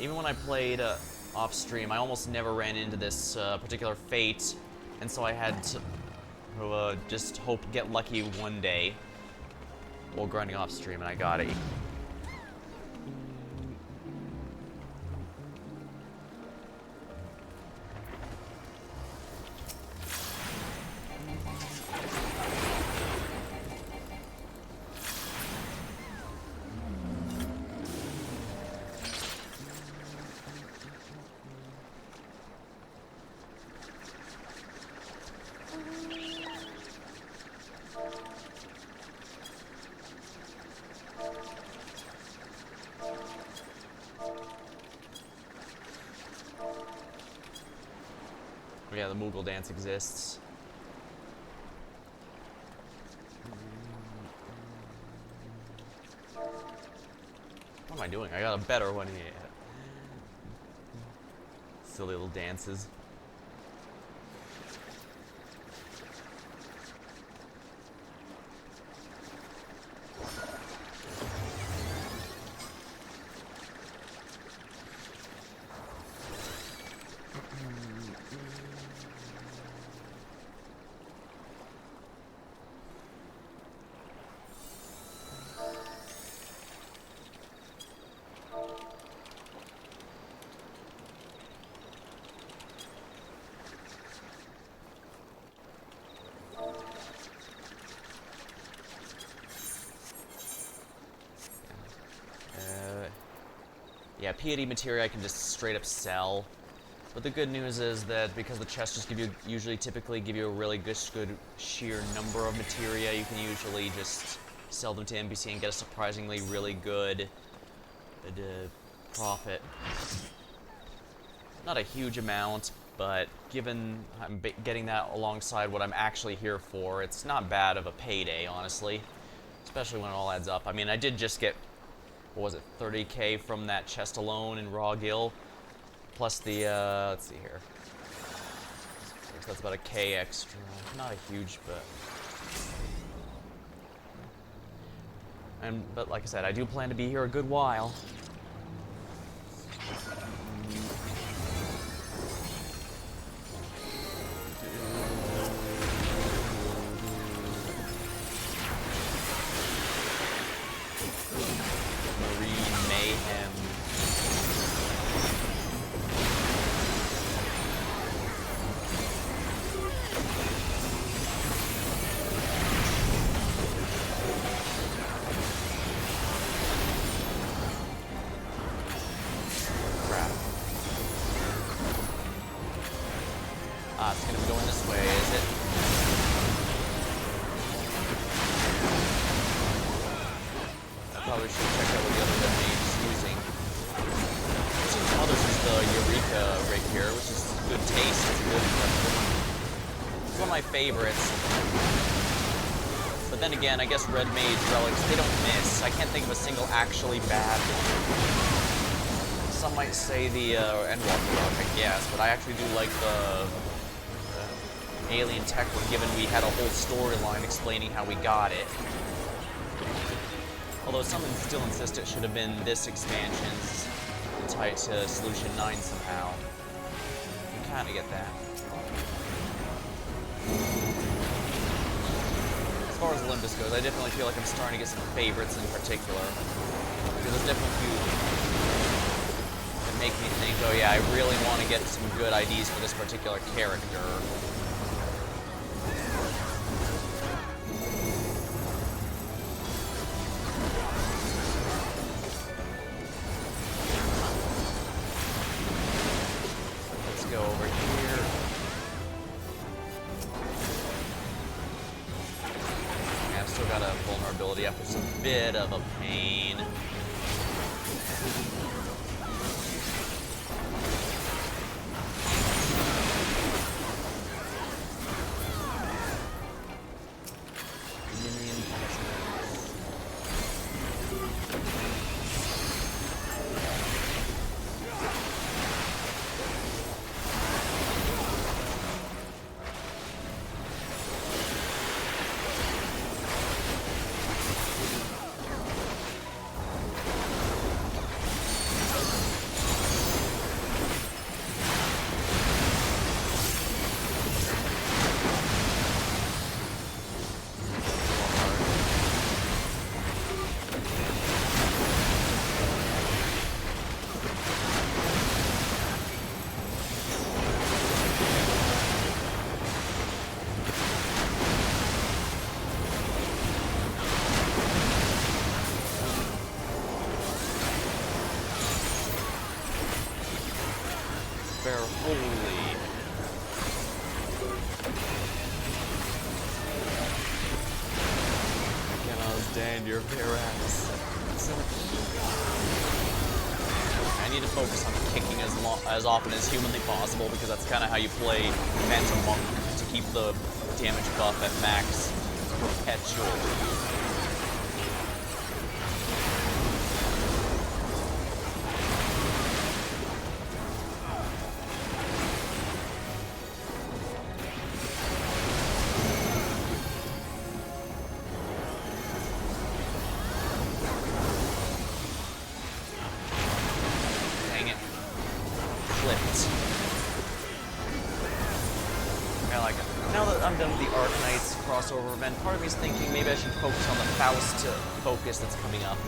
[SPEAKER 1] Even when I played off-stream, I almost never ran into this particular fate, and so I had to just get lucky one day while grinding off-stream, and I got it. Yeah, the Moogle dance exists. What am I doing? I got a better one here. Silly little dances. Yeah, piety materia I can just straight up sell. But the good news is that because the chests just typically give you a really good sheer number of materia, you can usually just sell them to NPC and get a surprisingly really good profit. Not a huge amount, but given I'm getting that alongside what I'm actually here for, it's not bad of a payday, honestly. Especially when it all adds up. I mean, I did just get, what was it, 30k from that chest alone in Raw Gill. Plus the, let's see here. So that's about a K extra. Not a huge, but like I said, I do plan to be here a good while. Marine Mayhem. It's gonna be going this way, is it? I probably should check out what the other red mage is using. I've seen some others use the Eureka rig here, which is good taste. It's one of my favorites. But then again, I guess red mage relics, they don't miss. I can't think of a single actually bad one. Some might say the Endwalker relic, I guess, but I actually do like the Alien Tech one, given we had a whole storyline explaining how we got it. Although some still insist it should have been this expansion's tied to Solution 9 somehow. You kind of get that. As far as Limbus goes, I definitely feel like I'm starting to get some favorites in particular. Because there's definitely a few that make me think, oh yeah, I really want to get some good IDs for this particular character. Over here. Yeah, I've still got a vulnerability after some bit of a pain. Holy. Cannot stand your bare ass. I need to focus on kicking as often as humanly possible, because that's kind of how you play Phantom Monk, to keep the damage buff at max perpetually. Now that I'm done with the Arknights crossover event, part of me is thinking maybe I should focus on the Faust focus that's coming up.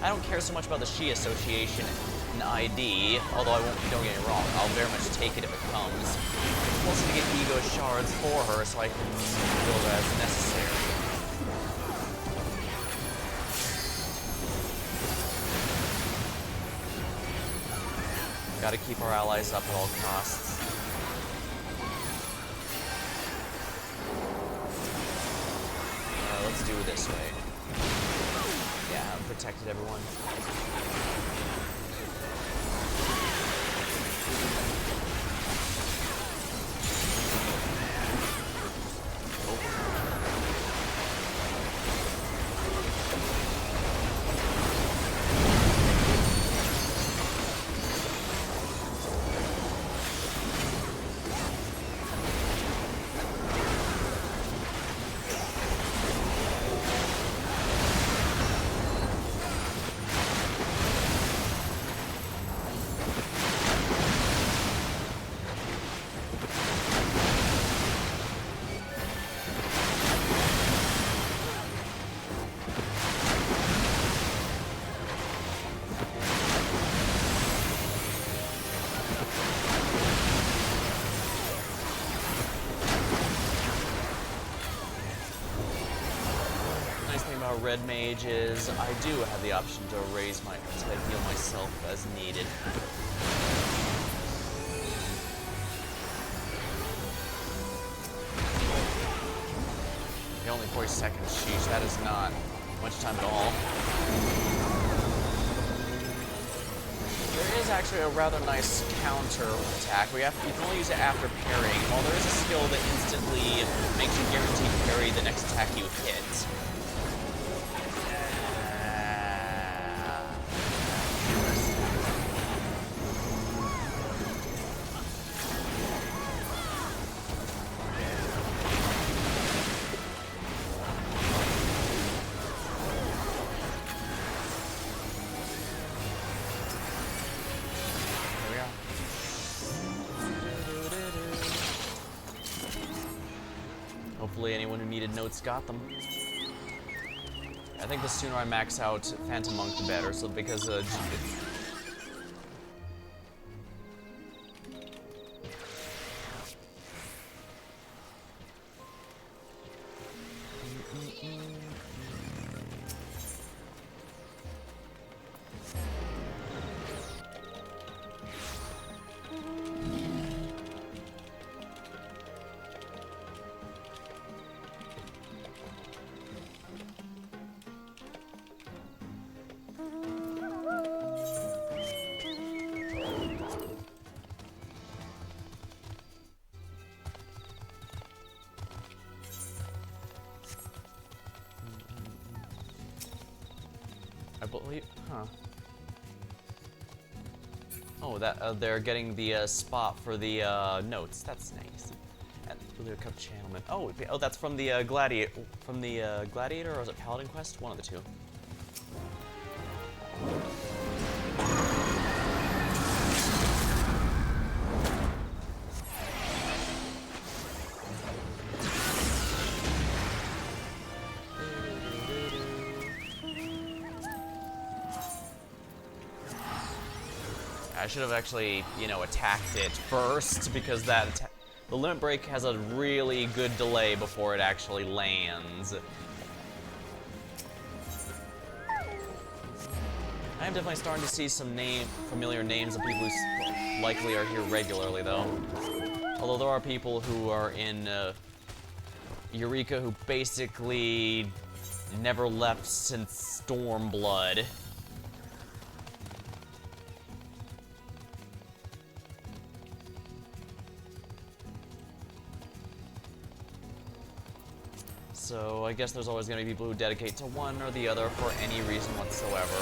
[SPEAKER 1] I don't care so much about the She Association in ID, although don't get me wrong, I'll very much take it if it comes. I'm supposed to get ego shards for her so I can build as necessary. Gotta keep our allies up at all costs. Let's do it this way. Yeah, I've protected everyone. Red mage is I do have the option to heal myself as needed. Okay, only 40 seconds. Sheesh, that is not much time at all. There is actually a rather nice counter attack. You can only use it after parrying. While there is a skill that instantly makes you guaranteed parry the next attack you hit. Hopefully anyone who needed notes got them. I think the sooner I max out Phantom Monk, the better, so because, I believe, huh. Oh, that they're getting the spot for the notes. That's nice. And the Cup Channelman. Oh, that's from the Gladiator. From the Gladiator, or was it Paladin Quest? One of the two. I should have actually, you know, attacked it first, because the limit break has a really good delay before it actually lands. I am definitely starting to see some familiar names of people who likely are here regularly, though. Although there are people who are in Eureka who basically never left since Stormblood. So I guess there's always going to be people who dedicate to one or the other for any reason whatsoever.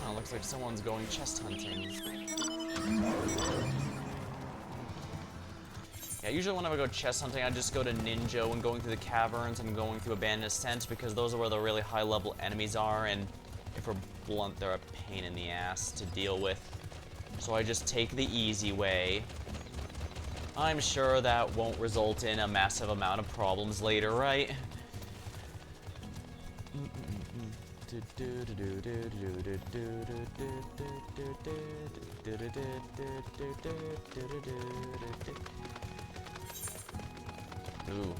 [SPEAKER 1] Oh, looks like someone's going chest hunting. Yeah, usually whenever I go chest hunting, I just go to Ninja when going through the caverns and going through Abandoned Ascent, because those are where the really high-level enemies are, and if we're blunt, they're a pain in the ass to deal with. So I just take the easy way. I'm sure that won't result in a massive amount of problems later, right? Ooh.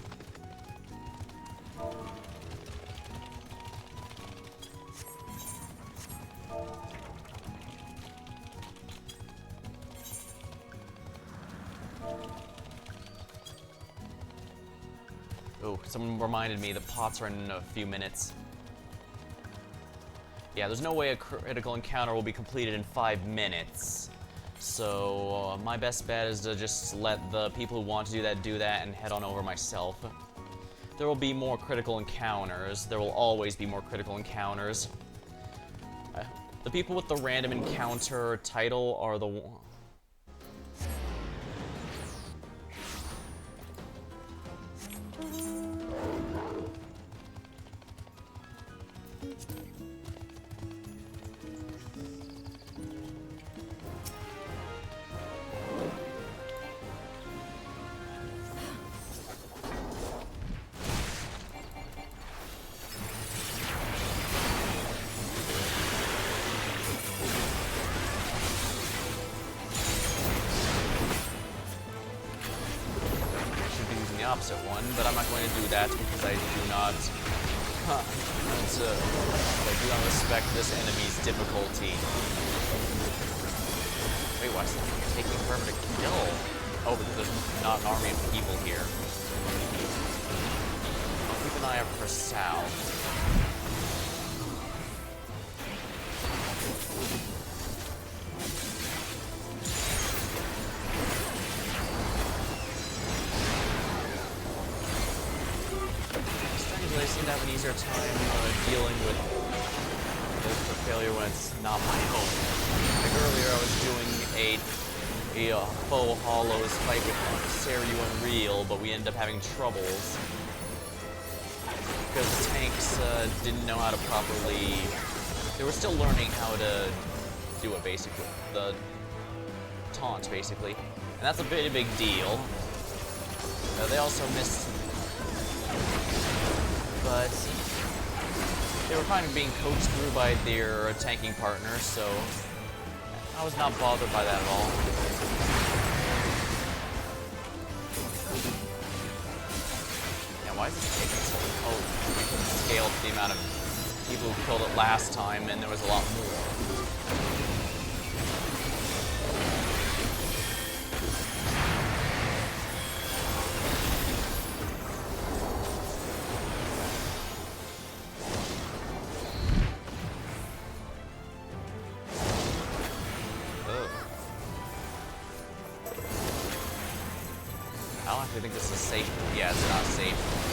[SPEAKER 1] Oh, someone reminded me the pots are in a few minutes. Yeah, there's no way a critical encounter will be completed in 5 minutes. So, my best bet is to just let the people who want to do that and head on over myself. There will be more critical encounters. There will always be more critical encounters. The people with the random encounter title are the one. Opposite one, but I'm not going to do that because I do not respect this enemy's difficulty. Wait, why is it taking forever to kill? Oh, because there's not an army of people here. I'll keep an eye out for Sal. I seem to have an easier time dealing with the failure when it's not my own. Like earlier, I was doing a faux hollows fight with Seru and Real, but we ended up having troubles because the tanks didn't know how to properly. They were still learning how to do it, basically. The taunt, basically, and that's a pretty big deal. They also missed. But they were kind of being coached through by their tanking partners, so I was not bothered by that at all. Yeah, why is it taking so long? Oh, because it scaled the amount of people who killed it last time, and there was a lot more. I think this is safe. Yeah, it's not safe.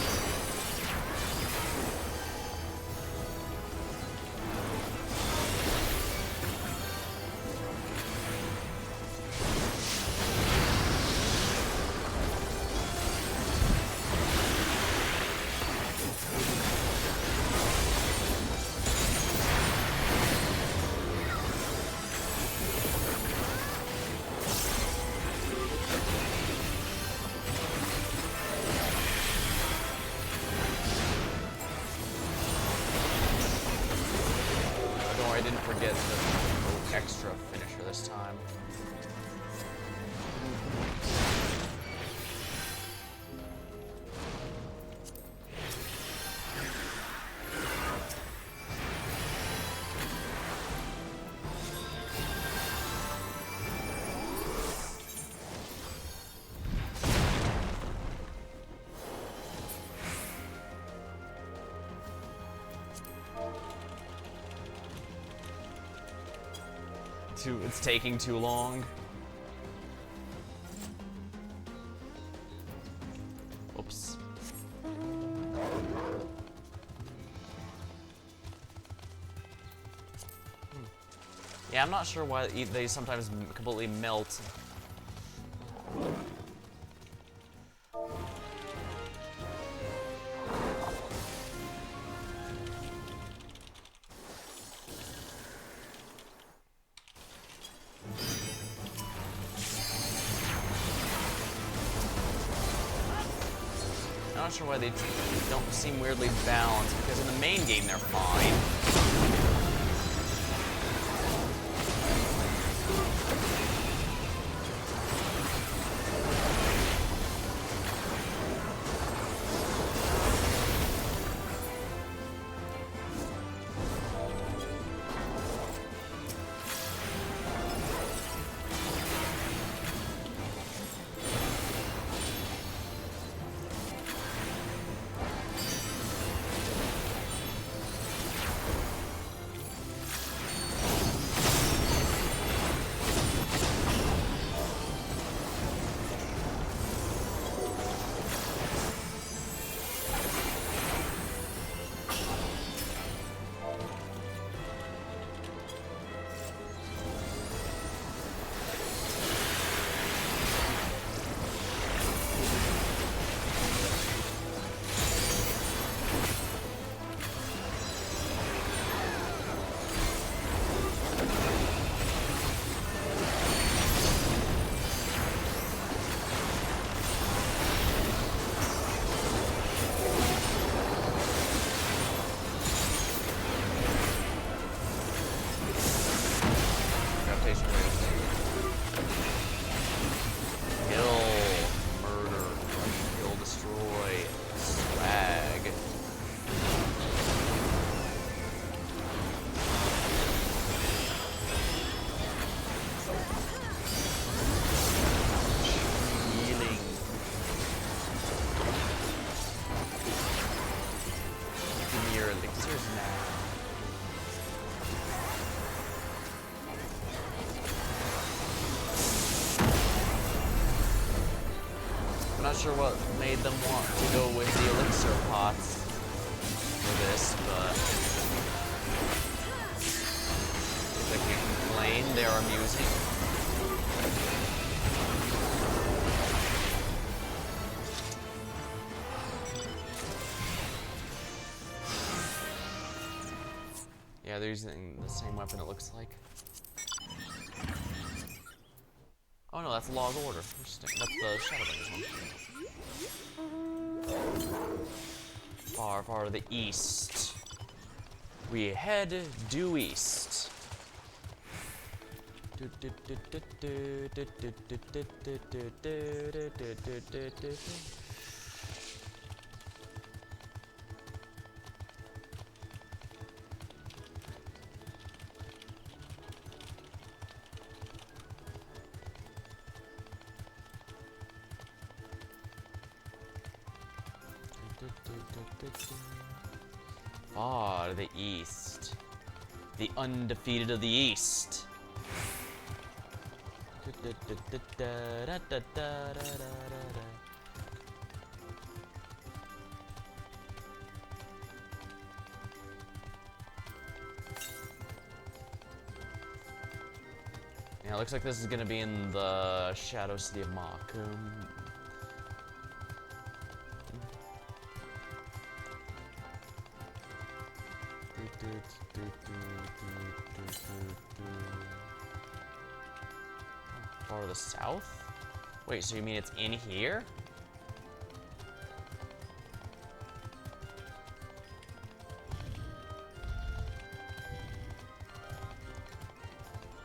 [SPEAKER 1] I didn't forget the extra finisher this time. It's taking too long. Oops. Yeah, I'm not sure why they sometimes completely melt. I'm not sure why they don't seem weirdly balanced, because in the main game they're fine. I'm not sure what made them want to go with the elixir pots for this, but if I can't complain, they are amusing. Yeah, they're using the same weapon, it looks like. Oh no, that's Log Order. That's the Shadowbringers one. Far, far to the east. We head due east. Far to the east. The undefeated of the east. Yeah, it looks like this is gonna be in the Shadow City of Markham. Far to the south? Wait, so you mean it's in here?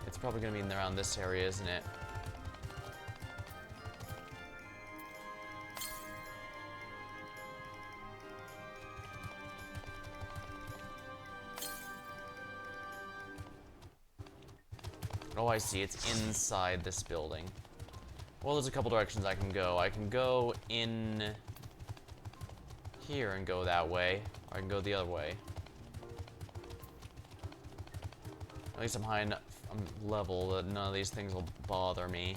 [SPEAKER 1] It's probably gonna be in around this area, isn't it? Oh, I see. It's inside this building. Well, there's a couple directions I can go. I can go in here and go that way, or I can go the other way. At least I'm high enough level that none of these things will bother me.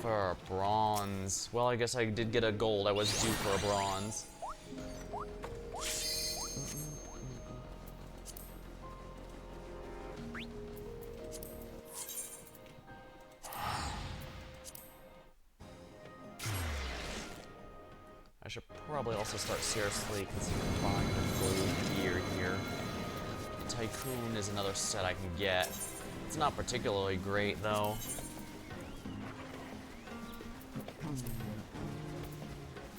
[SPEAKER 1] for bronze. Well, I guess I did get a gold. I was due for a bronze. I should probably also start seriously considering buying the gold gear here. Tycoon is another set I can get. It's not particularly great, though.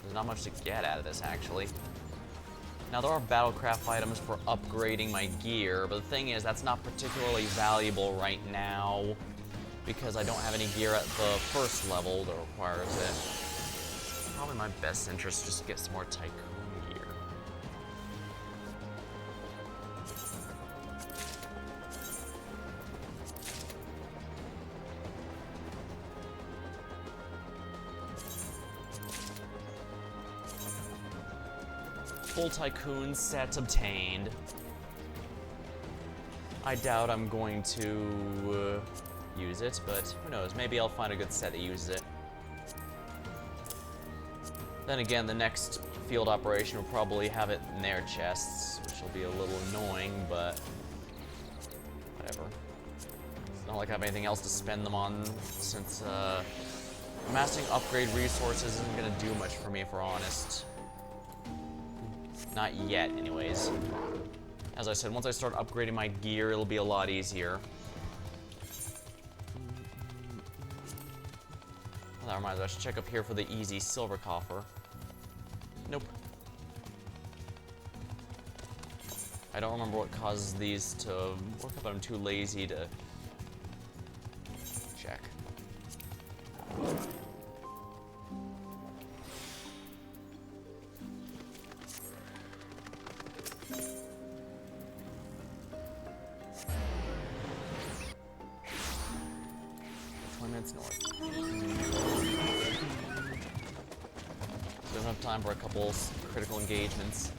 [SPEAKER 1] There's not much to get out of this, actually. Now, there are battlecraft items for upgrading my gear, but the thing is, that's not particularly valuable right now, because I don't have any gear at the first level that requires it. Probably my best interest just to get some more Tycoon gear. Full Tycoon set obtained. I doubt I'm going to use it, but who knows, maybe I'll find a good set that uses it. Then again, the next field operation will probably have it in their chests, which will be a little annoying, but whatever. It's not like I have anything else to spend them on, since amassing upgrade resources isn't going to do much for me, if we're honest. Not yet, anyways. As I said, once I start upgrading my gear, it'll be a lot easier. Well, that reminds me, I should check up here for the easy silver coffer. Nope. I don't remember what causes these to work, but I'm too lazy to check. North. Don't have time for a couple critical engagements.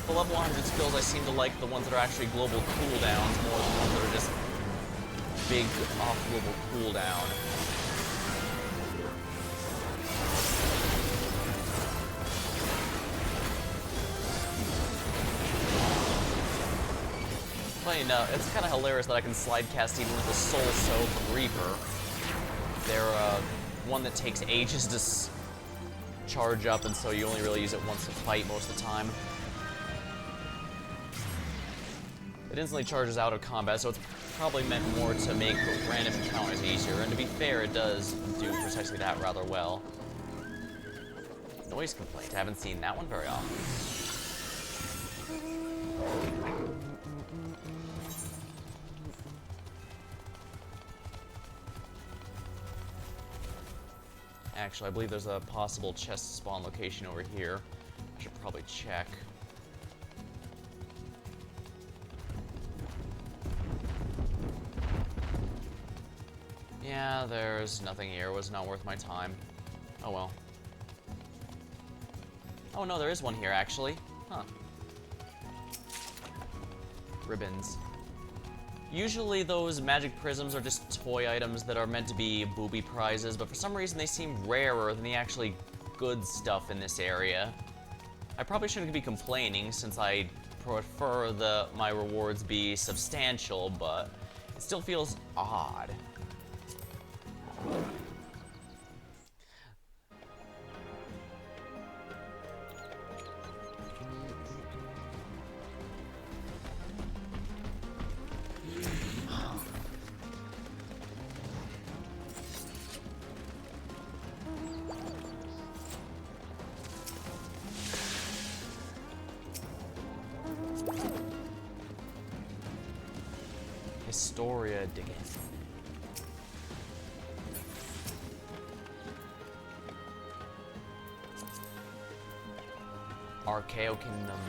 [SPEAKER 1] Level 100 skills, I seem to like the ones that are actually global cooldowns more than the ones that are just big off-global cooldown. Funny enough, it's kind of hilarious that I can slide cast even with the Soul Soap from Reaper. They're one that takes ages to charge up, and so you only really use it once to fight most of the time. It instantly charges out of combat, so it's probably meant more to make random encounters easier, and to be fair, it does do precisely that rather well. Noise complaint. I haven't seen that one very often. Actually, I believe there's a possible chest spawn location over here. I should probably check. Yeah, there's nothing here. It was not worth my time. Oh well. Oh no, there is one here, actually. Huh. Ribbons. Usually those magic prisms are just toy items that are meant to be booby prizes, but for some reason they seem rarer than the actually good stuff in this area. I probably shouldn't be complaining, since I prefer my rewards be substantial, but it still feels odd. Historia digging. Archaeo Kingdom.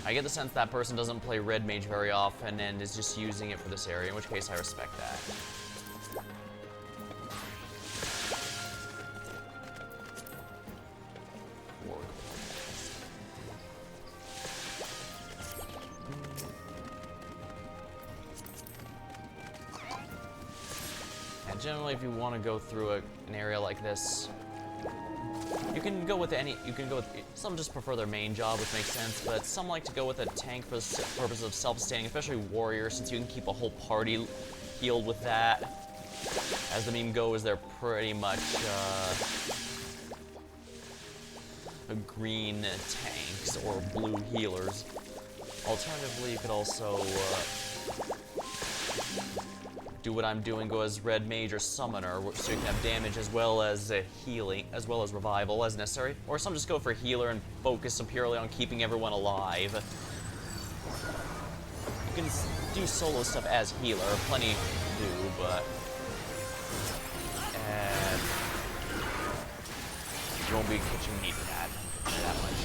[SPEAKER 1] I get the sense that person doesn't play Red Mage very often and is just using it for this area, in which case I respect that. And generally, if you want to go through an area like this, you can go with some just prefer their main job, which makes sense, but some like to go with a tank for the purpose of self-sustaining, especially warriors, since you can keep a whole party healed with that. As the meme goes, they're pretty much green tanks or blue healers. Alternatively, you could also do what I'm doing, go as Red Mage or Summoner, so you can have damage as well as healing, as well as revival as necessary. Or some just go for Healer and focus purely on keeping everyone alive. You can do solo stuff as Healer, plenty do, but you won't be catching me for that much.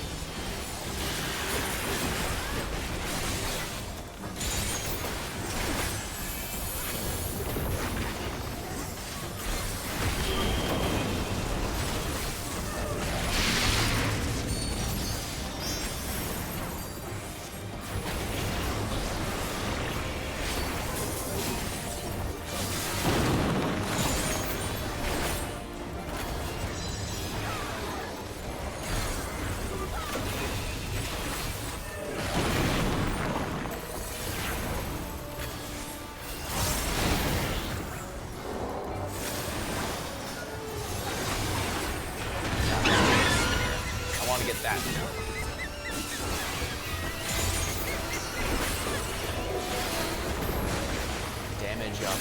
[SPEAKER 1] Damage up.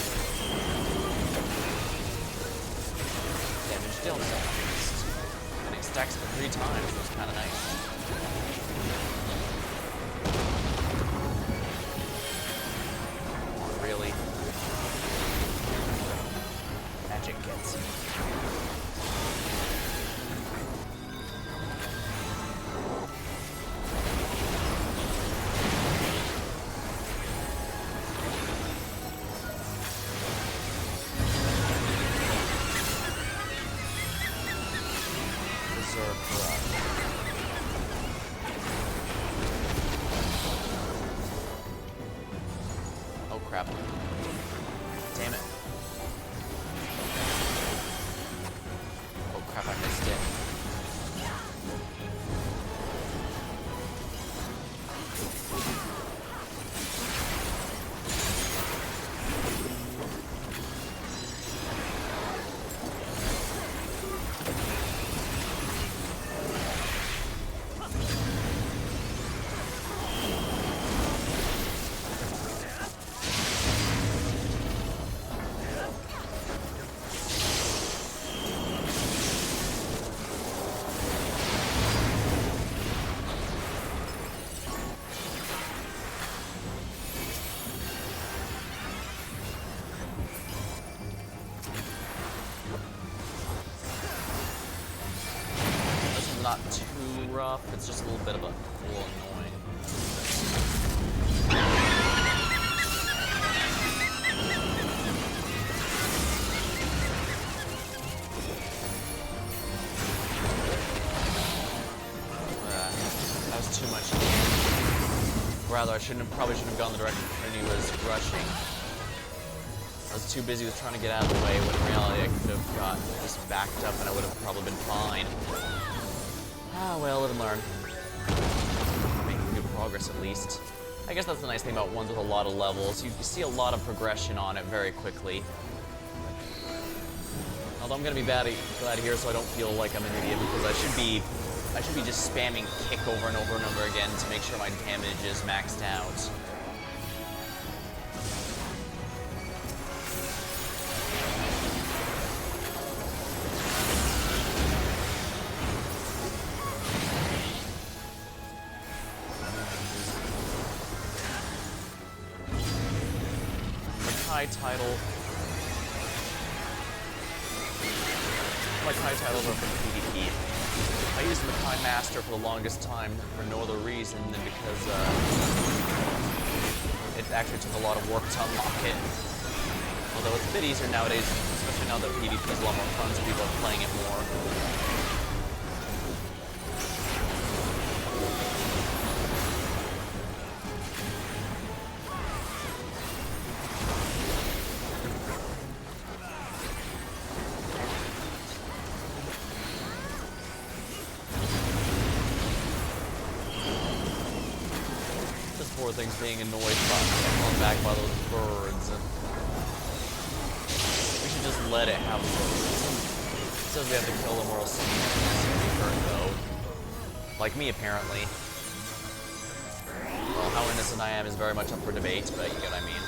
[SPEAKER 1] Damage still next. And it stacks for 3 times, which is kind of nice. Oh, really? Magic gets. Oh crap. Damn it. Oh crap, I missed it. Not too rough, it's just a little bit of a little annoying. That was too much. Rather, probably shouldn't have gone the direction he was rushing. I was too busy with trying to get out of the way, when in reality I could have got just backed up and I would have probably been fine. Ah, well, live and learn. Making good progress, at least. I guess that's the nice thing about ones with a lot of levels. You see a lot of progression on it very quickly. Although I'm gonna be glad here, so I don't feel like I'm an idiot, because I should be just spamming kick over and over and over again to make sure my damage is maxed out. high title. Like high titles are for PvP. I used Makai Master for the longest time for no other reason than because it actually took a lot of work to unlock it. Although it's a bit easier nowadays, especially now that PvP is a lot more fun, so people are playing it more. Poor things being annoyed by falling back by those birds. We should just let it have birds. It says we have to kill them or else something go. Like me, apparently. Well, how innocent I am is very much up for debate, but you get what I mean.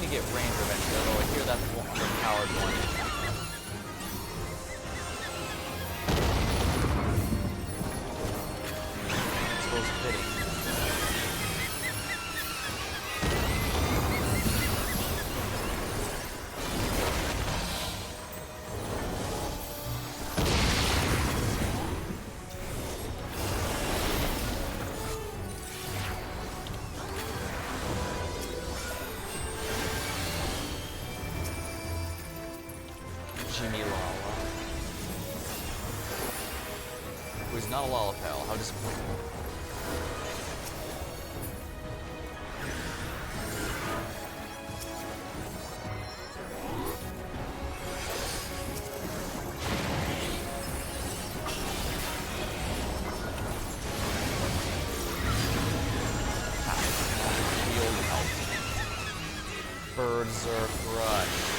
[SPEAKER 1] Get range eventually, although I hear that's the underpowered one. I suppose fitting. Jimmy Lala. Who's not a Lollapel. How disappointing. Birds are crushed.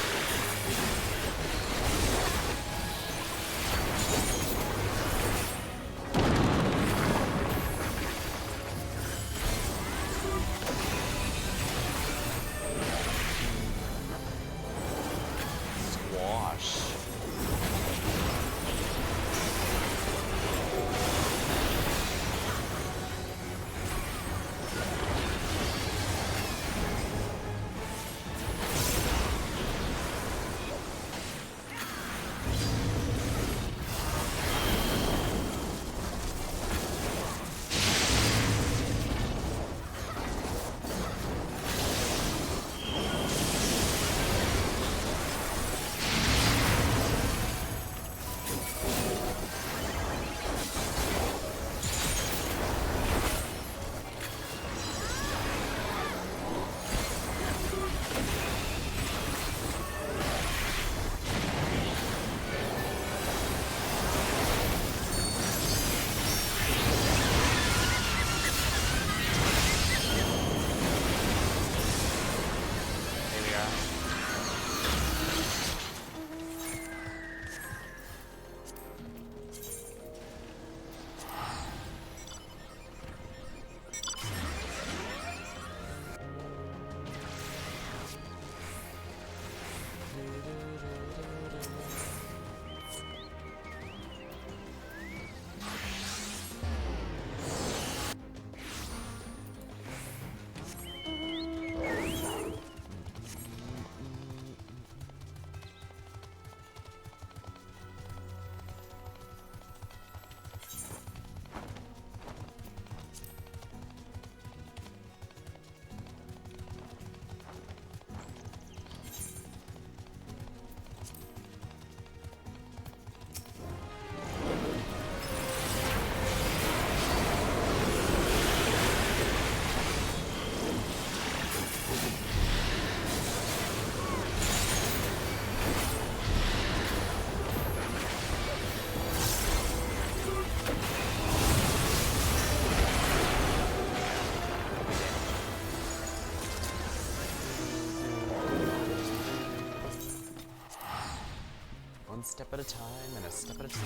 [SPEAKER 1] One step at a time and a step at a time.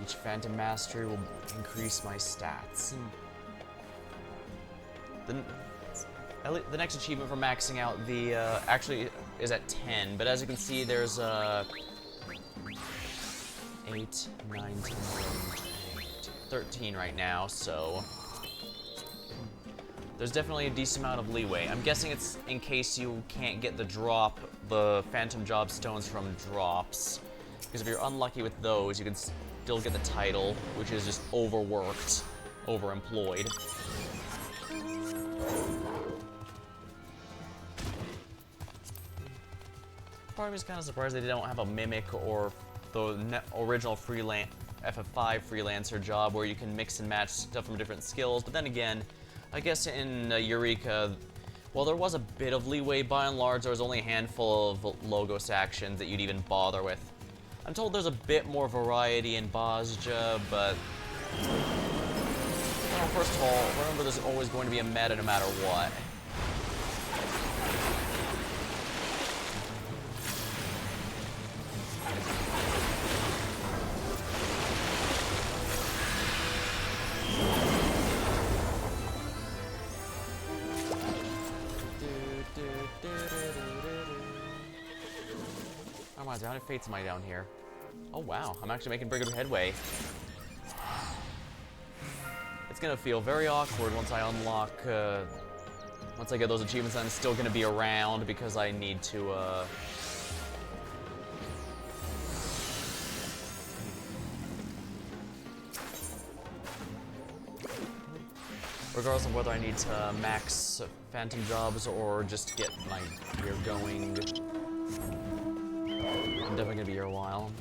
[SPEAKER 1] Each Phantom Mastery will increase my stats. The next achievement for maxing out the, actually is at 10, but as you can see, there's, 8, 9, 10, 13 right now, so there's definitely a decent amount of leeway. I'm guessing it's in case you can't get the Phantom Job Stones from drops, because if you're unlucky with those, you can still get the title, which is just overworked, overemployed. Part of me is kind of surprised they don't have a Mimic or the original FF5 freelancer job where you can mix and match stuff from different skills, but then again, I guess in Eureka, well, there was a bit of leeway. By and large, there was only a handful of Logos actions that you'd even bother with. I'm told there's a bit more variety in Bozja, but well, first of all, remember there's always going to be a meta no matter what. How many fates am I down here? Oh wow, I'm actually making pretty good headway. It's gonna feel very awkward once I unlock, once I get those achievements. I'm still gonna be around because I need to, regardless of whether I need to max Phantom Jobs or just get my gear going. I'm definitely gonna be here a while.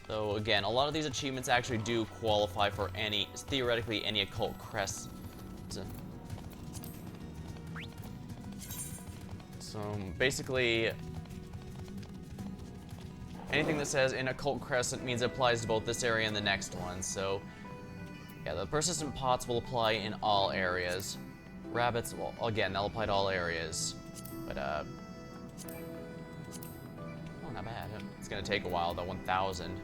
[SPEAKER 1] Though again, a lot of these achievements actually do qualify for theoretically any Occult Crescent. So basically, anything that says in Occult Crescent means it applies to both this area and the next one. So yeah, the persistent pots will apply in all areas. Rabbits, well, again, they'll apply to all areas. But not bad. It's gonna take a while though. 1,000.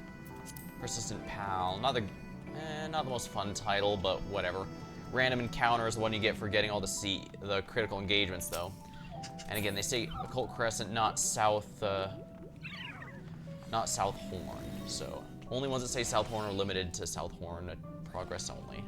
[SPEAKER 1] Persistent Pal. Not the most fun title, but whatever. Random Encounter is the one you get for getting all the critical engagements though. And again, they say Occult Crescent, not South Horn. So only ones that say South Horn are limited to South Horn progress only.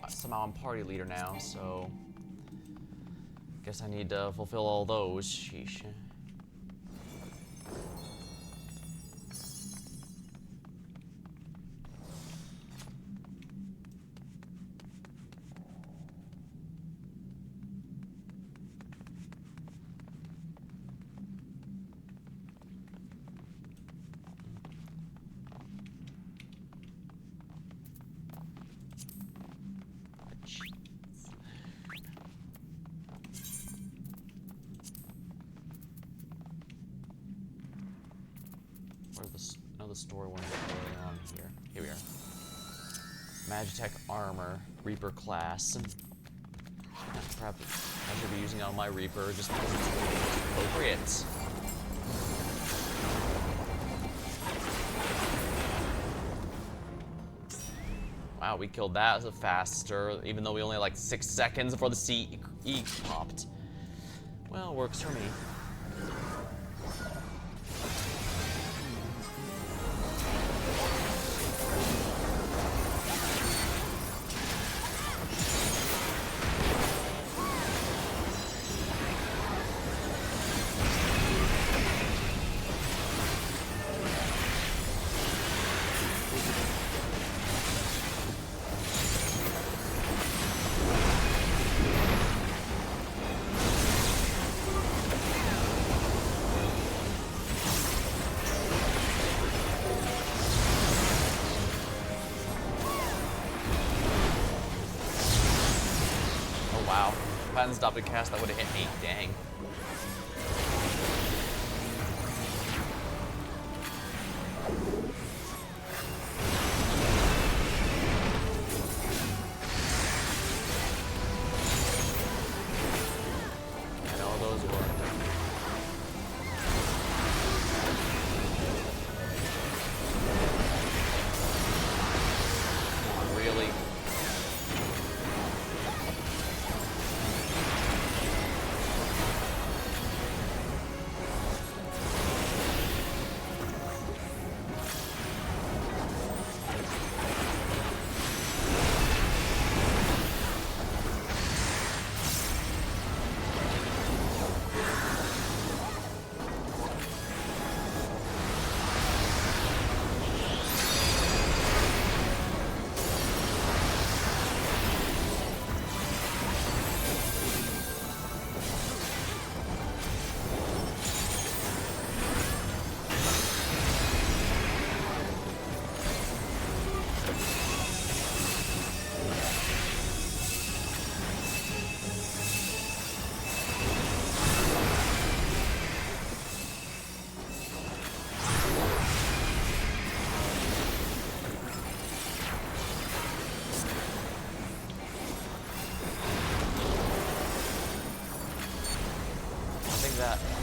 [SPEAKER 1] Somehow I'm party leader now, so guess I need to fulfill all those. Sheesh. The story one going on here. Here we are. Magitech armor, Reaper class. Perhaps I should be using it on my Reaper just because it's appropriate. Wow, we killed that faster, even though we only had like 6 seconds before the CE popped. Well, works for me. If I hadn't stopped a cast, that would have hit me. Dang. I know those were. Really?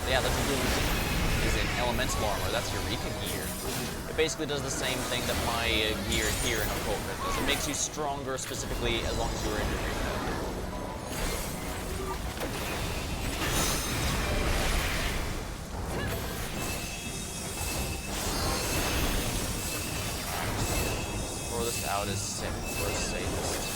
[SPEAKER 1] Yeah, the blue is in elemental armor. That's Eureka gear. It basically does the same thing that my gear here in Occult does. It makes you stronger specifically as long as you're in Eureka. Throw this out as safe or safest.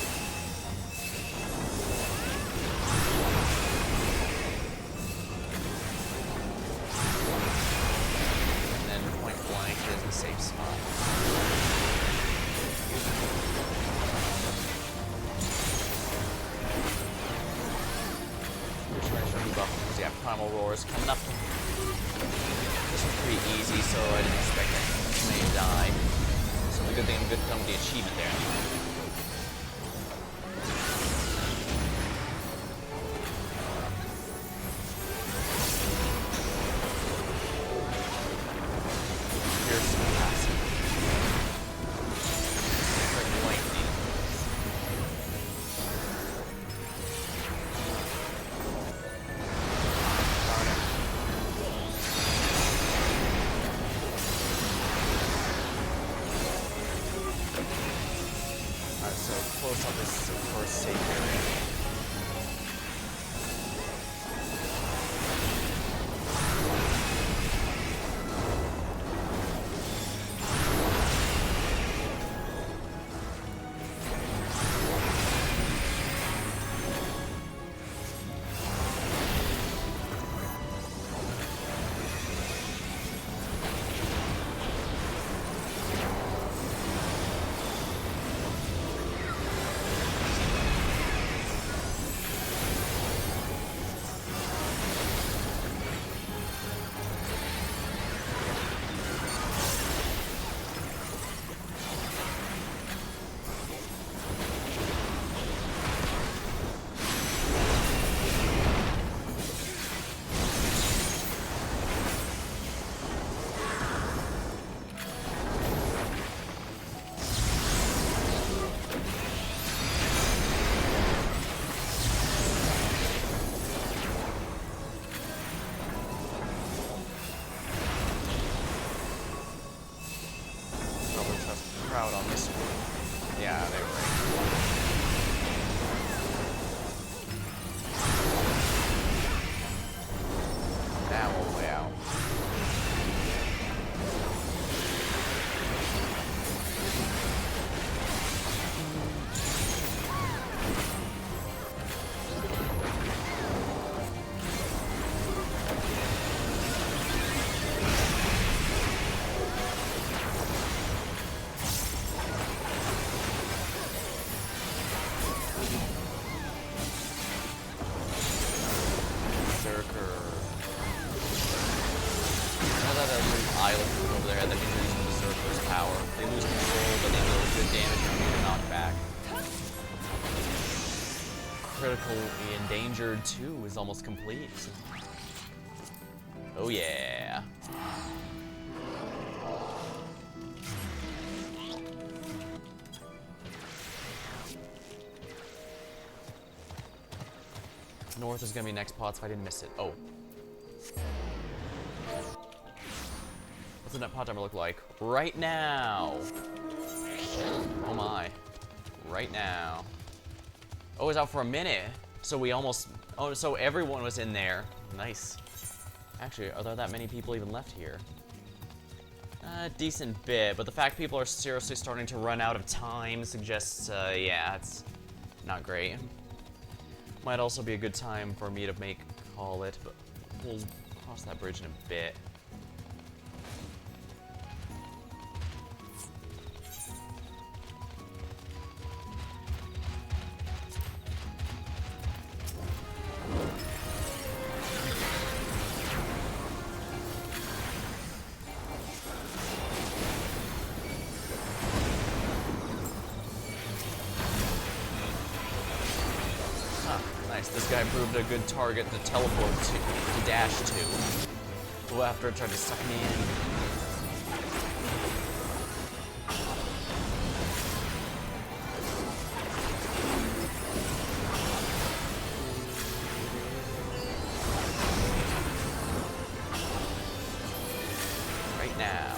[SPEAKER 1] Safe spot. Because yeah, Primal Roars coming up. This was pretty easy, so I didn't expect that to maybe die. So the good thing I'm good done with the achievement there. Close up this first safe area. Crowd on this one. Yeah, they were. Now all the way out. critically endangered 2 is almost complete. Oh yeah. North is gonna be next pots if I didn't miss it. Oh. What's the net pot timer look like? Right now. Oh my. Right now. Oh, it was out for a minute. So we almost... Oh, so everyone was in there. Nice. Actually, are there that many people even left here? A decent bit, but the fact people are seriously starting to run out of time suggests, yeah, it's not great. Might also be a good time for me to call it, but we'll cross that bridge in a bit. This guy proved a good target to teleport to dash to. Well, after it tried to suck me in. Right now.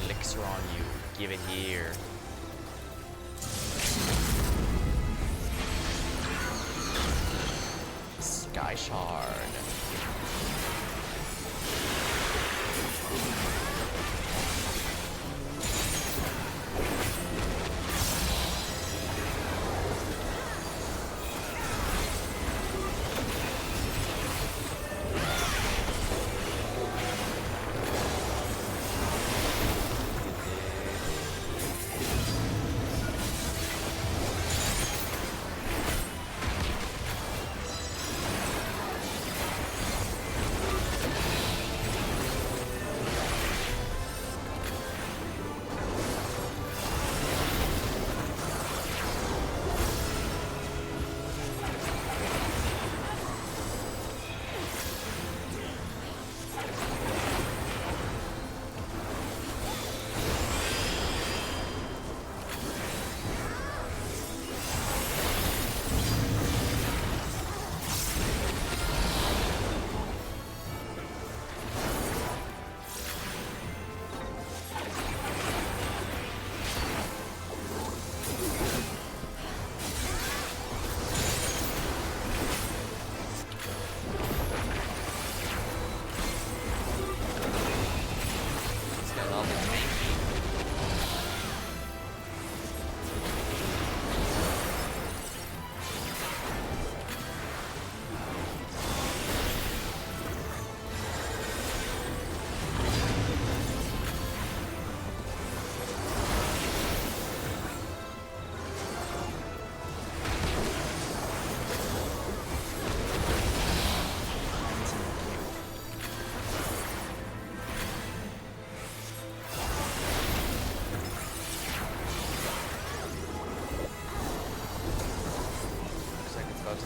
[SPEAKER 1] Elixir on you. Give it here. Sky Shard.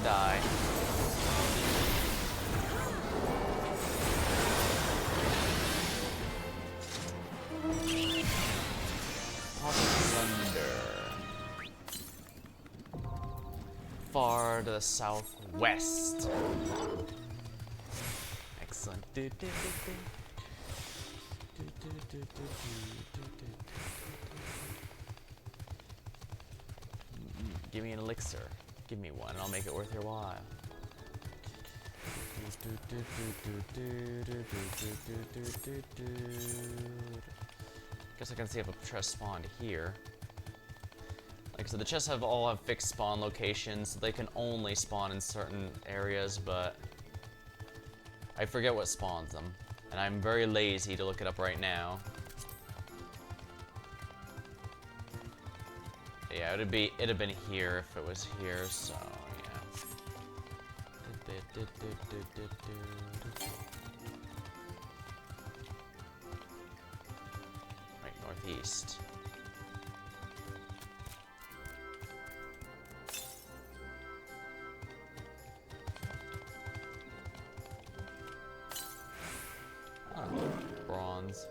[SPEAKER 1] Die. Far to the southwest. Excellent. Give me an elixir. Give me one, and I'll make it worth your while. Guess I can see if a chest spawned here. Like, so the chests all have fixed spawn locations, so they can only spawn in certain areas, but I forget what spawns them, and I'm very lazy to look it up right now. Yeah, it'd have been here if it was here, so yeah. northeast. Oh, bronze.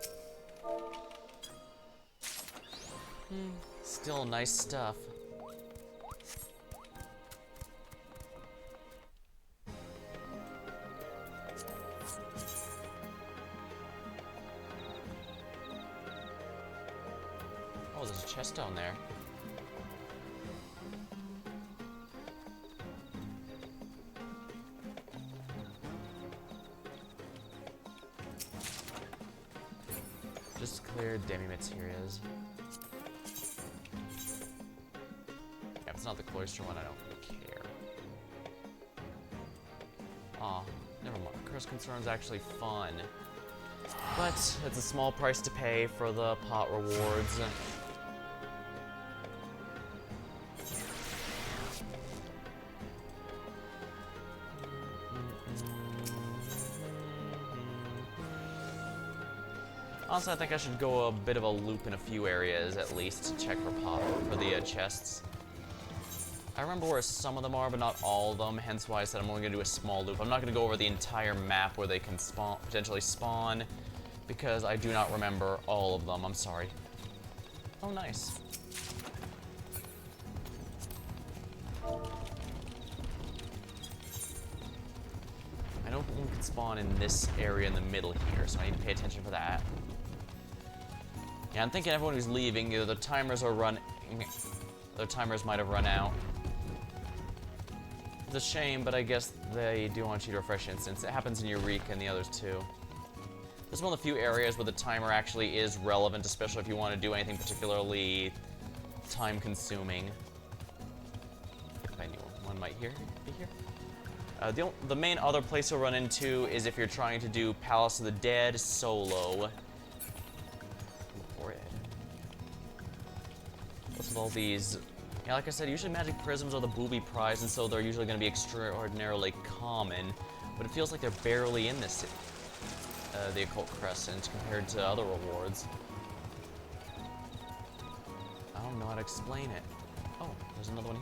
[SPEAKER 1] Still nice stuff. Oh, there's a chest down there. Just clear demi-materials. Yeah, if it's not the cloister one, I don't really care. Aw, never mind. Curse Concern's actually fun. But it's a small price to pay for the pot rewards. Honestly, I think I should go a bit of a loop in a few areas, at least, to check for the chests. I remember where some of them are, but not all of them, hence why I said I'm only going to do a small loop. I'm not going to go over the entire map where they can potentially spawn, because I do not remember all of them. I'm sorry. Oh, nice. I know one can spawn in this area in the middle here, so I need to pay attention for that. Yeah, I'm thinking everyone who's leaving, either the timers are running, their timers might have run out. It's a shame, but I guess they do want you to refresh instance. It happens in Eureka and the others too. This is one of the few areas where the timer actually is relevant, especially if you want to do anything particularly time-consuming. If anyone might be here. The main other place you'll run into is if you're trying to do Palace of the Dead solo. What's with all these? Yeah, like I said, usually magic prisms are the booby prize, and so they're usually going to be extraordinarily common. But it feels like they're barely in this, the Occult Crescent, compared to other rewards. I don't know how to explain it. Oh, there's another one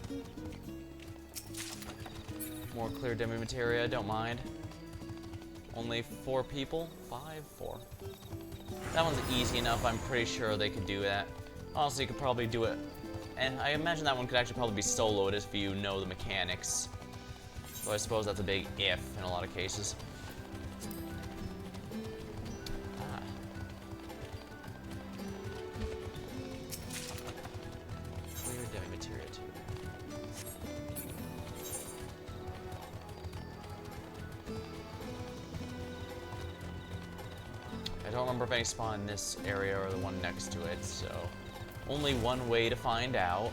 [SPEAKER 1] here. More clear demi-materia, don't mind. Only 4 people? 5? 4. That one's easy enough, I'm pretty sure they could do that. Honestly, you could probably do it, and I imagine that one could actually probably be soloed if you know the mechanics. So I suppose that's a big if in a lot of cases. Clear demi-materia too. I don't remember if any spawn in this area or the one next to it, so only one way to find out.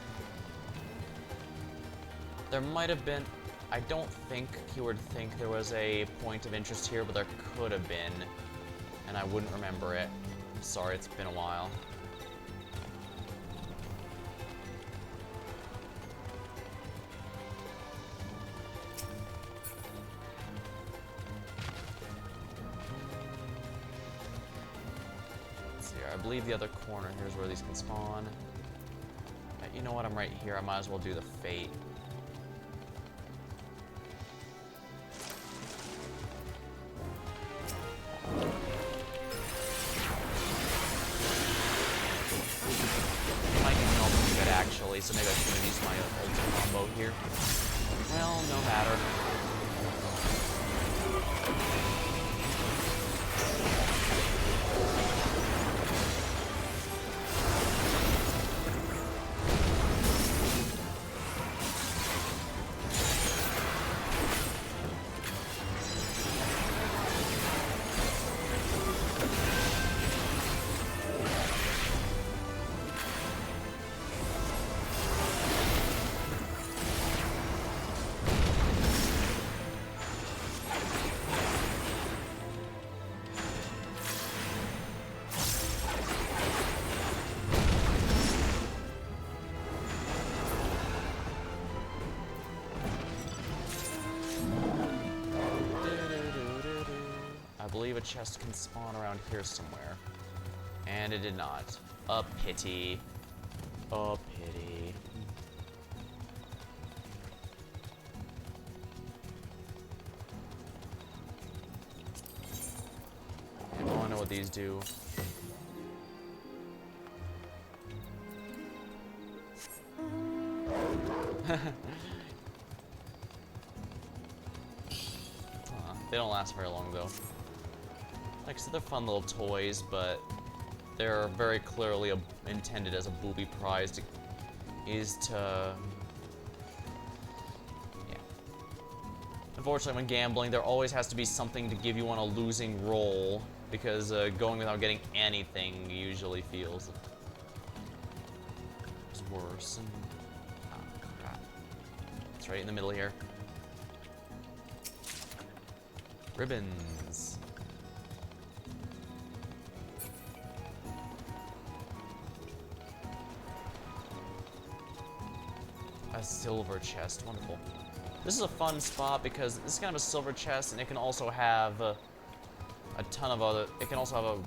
[SPEAKER 1] There might have been, I don't think you would think there was a point of interest here, but there could have been, and I wouldn't remember it. Sorry, it's been a while. I believe the other corner here is where these can spawn. You know what, I'm right here. I might as well do the fate. Might even know pretty good actually, so maybe I should have used my ultimate combo here. Well, no matter. I believe a chest can spawn around here somewhere. And it did not. A pity. A pity. I want to know what these do. They don't last very long, though. Like I said, they're fun little toys, but they're very clearly intended as a booby prize yeah. Unfortunately, when gambling, there always has to be something to give you on a losing roll, because going without getting anything usually feels worse. And, oh, crap. It's right in the middle here. Ribbons. A silver chest, wonderful. This is a fun spot because this is kind of a silver chest, and it can also have a ton of other. It can also have a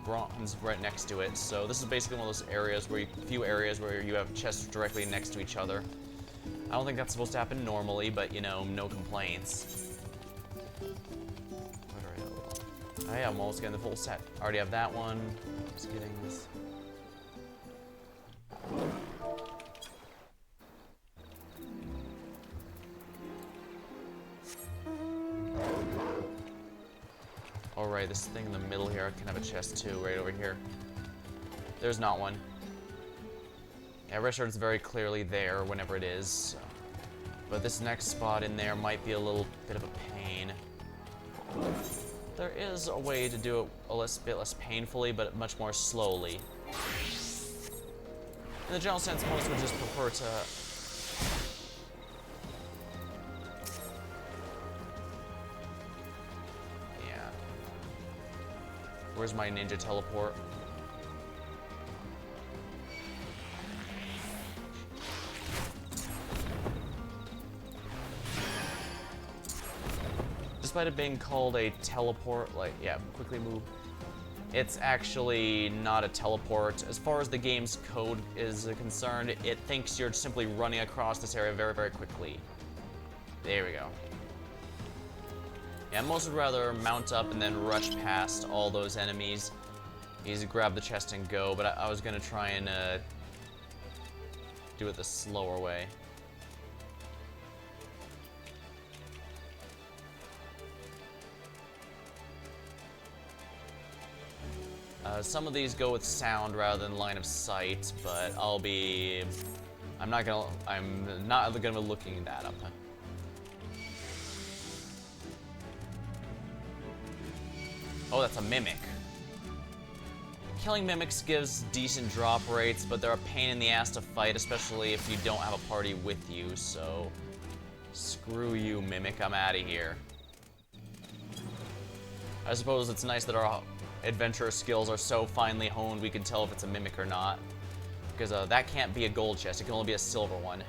[SPEAKER 1] bronze right next to it. So this is basically one of those areas where few areas where you have chests directly next to each other. I don't think that's supposed to happen normally, but you know, no complaints. Oh yeah, I'm almost getting the full set. I already have that one. Just getting this. Alright, this thing in the middle here can have a chest too, right over here. There's not one. Yeah, rest assured it's very clearly there whenever it is. So. But this next spot in there might be a little bit of a pain. There is a way to do it a bit less painfully, but much more slowly. In the general sense, most would just prefer to... Yeah. Where's my ninja teleport? Despite it being called a teleport, like, yeah, quickly move. It's actually not a teleport. As far as the game's code is concerned, it thinks you're simply running across this area very, very quickly. There we go. Yeah, most would rather mount up and then rush past all those enemies. Easy, grab the chest and go, but I was gonna try and do it the slower way. Some of these go with sound rather than line of sight, but I'm not gonna be looking that up. Oh, that's a mimic. Killing mimics gives decent drop rates, but they're a pain in the ass to fight, especially if you don't have a party with you, so... Screw you, mimic, I'm outta here. I suppose it's nice that our adventurer skills are so finely honed we can tell if it's a mimic or not. Because that can't be a gold chest, it can only be a silver one.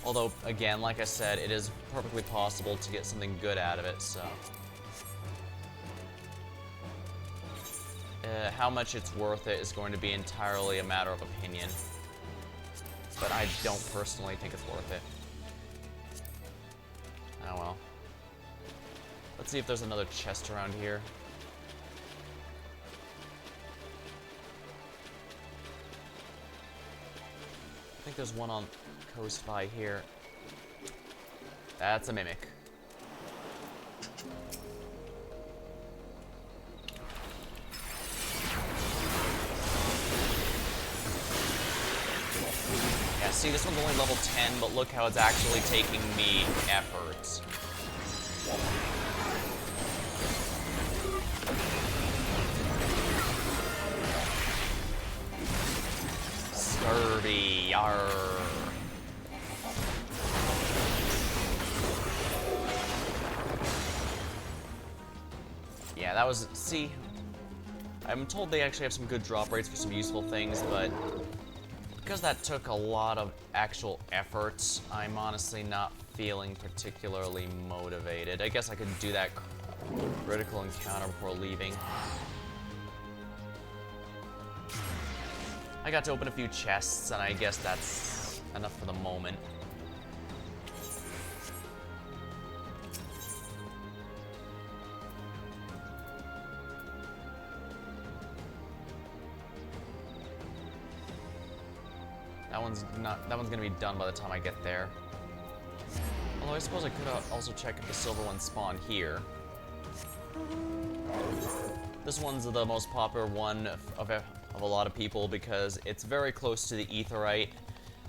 [SPEAKER 1] Although, again, like I said, it is perfectly possible to get something good out of it, so... how much it's worth it is going to be entirely a matter of opinion. But I don't personally think it's worth it. Oh well. Let's see if there's another chest around here. I think there's one on Coast by here. That's a mimic. Yeah, see, this one's only level 10, but look how it's actually taking me effort. Scurvy, yarr. Yeah, that was, see, I'm told they actually have some good drop rates for some useful things, but because that took a lot of actual effort, I'm honestly not feeling particularly motivated. I guess I could do that critical encounter before leaving. I got to open a few chests, and I guess that's enough for the moment. That one's gonna be done by the time I get there. Although I suppose I could also check if the silver one spawned here. This one's the most popular one of a lot of people because it's very close to the aetherite.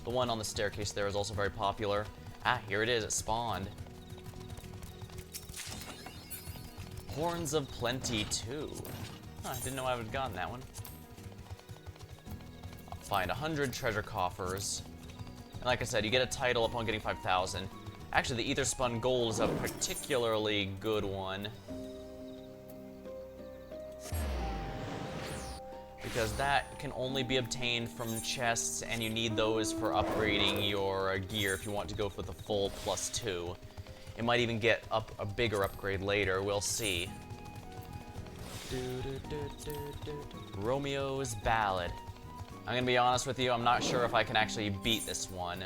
[SPEAKER 1] The one on the staircase there is also very popular. Ah, here it is, it spawned. Horns of Plenty 2. Huh, I didn't know I would have gotten that one. I'll find 100 treasure coffers. And like I said, you get a title upon getting 5,000. Actually, the Ether Spun Gold is a particularly good one. Because that can only be obtained from chests, and you need those for upgrading your gear if you want to go for the full +2. It might even get up a bigger upgrade later, we'll see. Romeo's Ballad. I'm gonna be honest with you, I'm not sure if I can actually beat this one.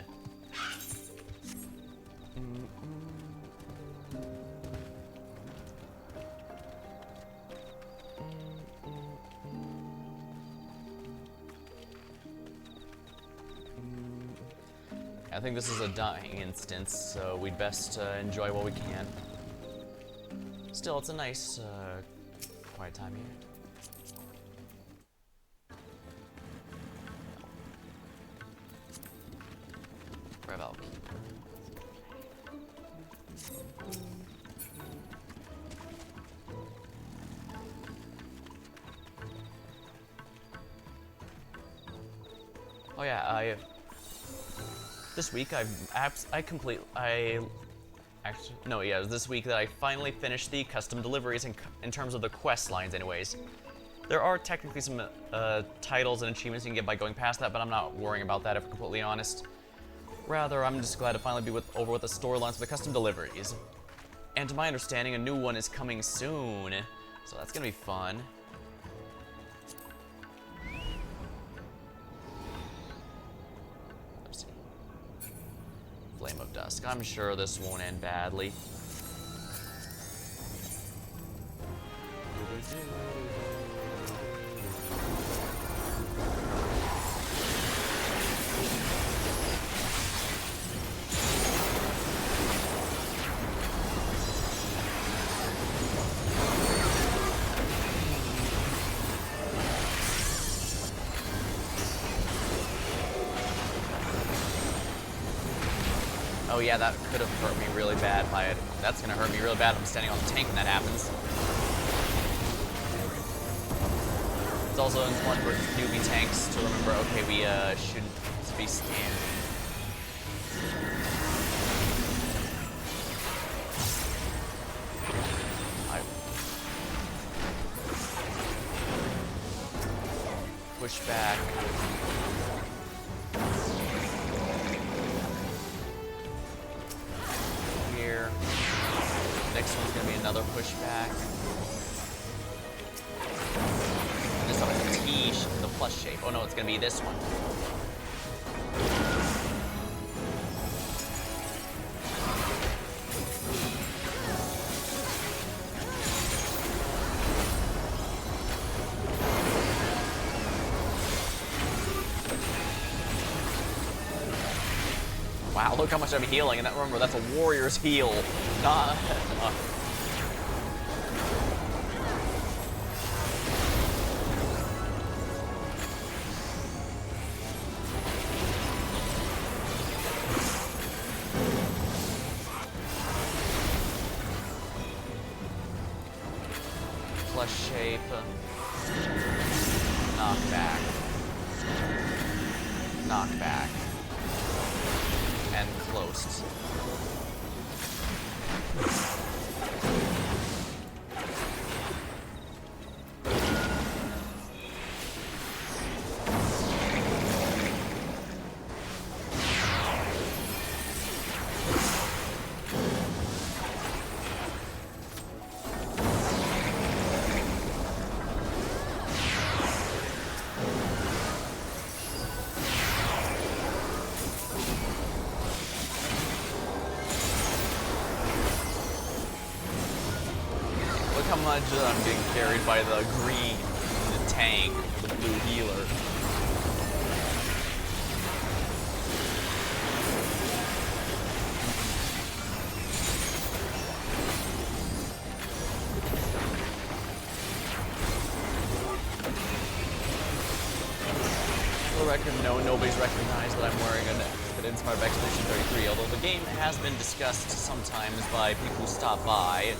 [SPEAKER 1] I think this is a dying instance, so we'd best enjoy what we can. Still, it's a nice, quiet time here. Revel Keeper. Oh yeah, this week it was this week that I finally finished the custom deliveries in terms of the quest lines anyways. There are technically some titles and achievements you can get by going past that, but I'm not worrying about that if I'm completely honest. Rather, I'm just glad to finally be over with the storylines for the custom deliveries. And to my understanding, a new one is coming soon, so that's gonna be fun. Flame of Dusk. I'm sure this won't end badly. Oh yeah, that could have hurt me really bad if I had... That's gonna hurt me really bad if I'm standing on the tank when that happens. It's also important for newbie tanks to remember, okay, we shouldn't be standing. Push back. Here. Next one's gonna be another pushback. And this one is a T, the plus shape. Oh no, it's gonna be this one. Wow, look how much I'm healing, and remember, that's a warrior's heal, not... Plus shape. Knockback. Knockback. And closed. how much I'm being carried by the green, the tank, the blue healer. For the record, no, nobody's recognized that I'm wearing an inspired by Expedition 33, although the game has been discussed sometimes by people who stop by.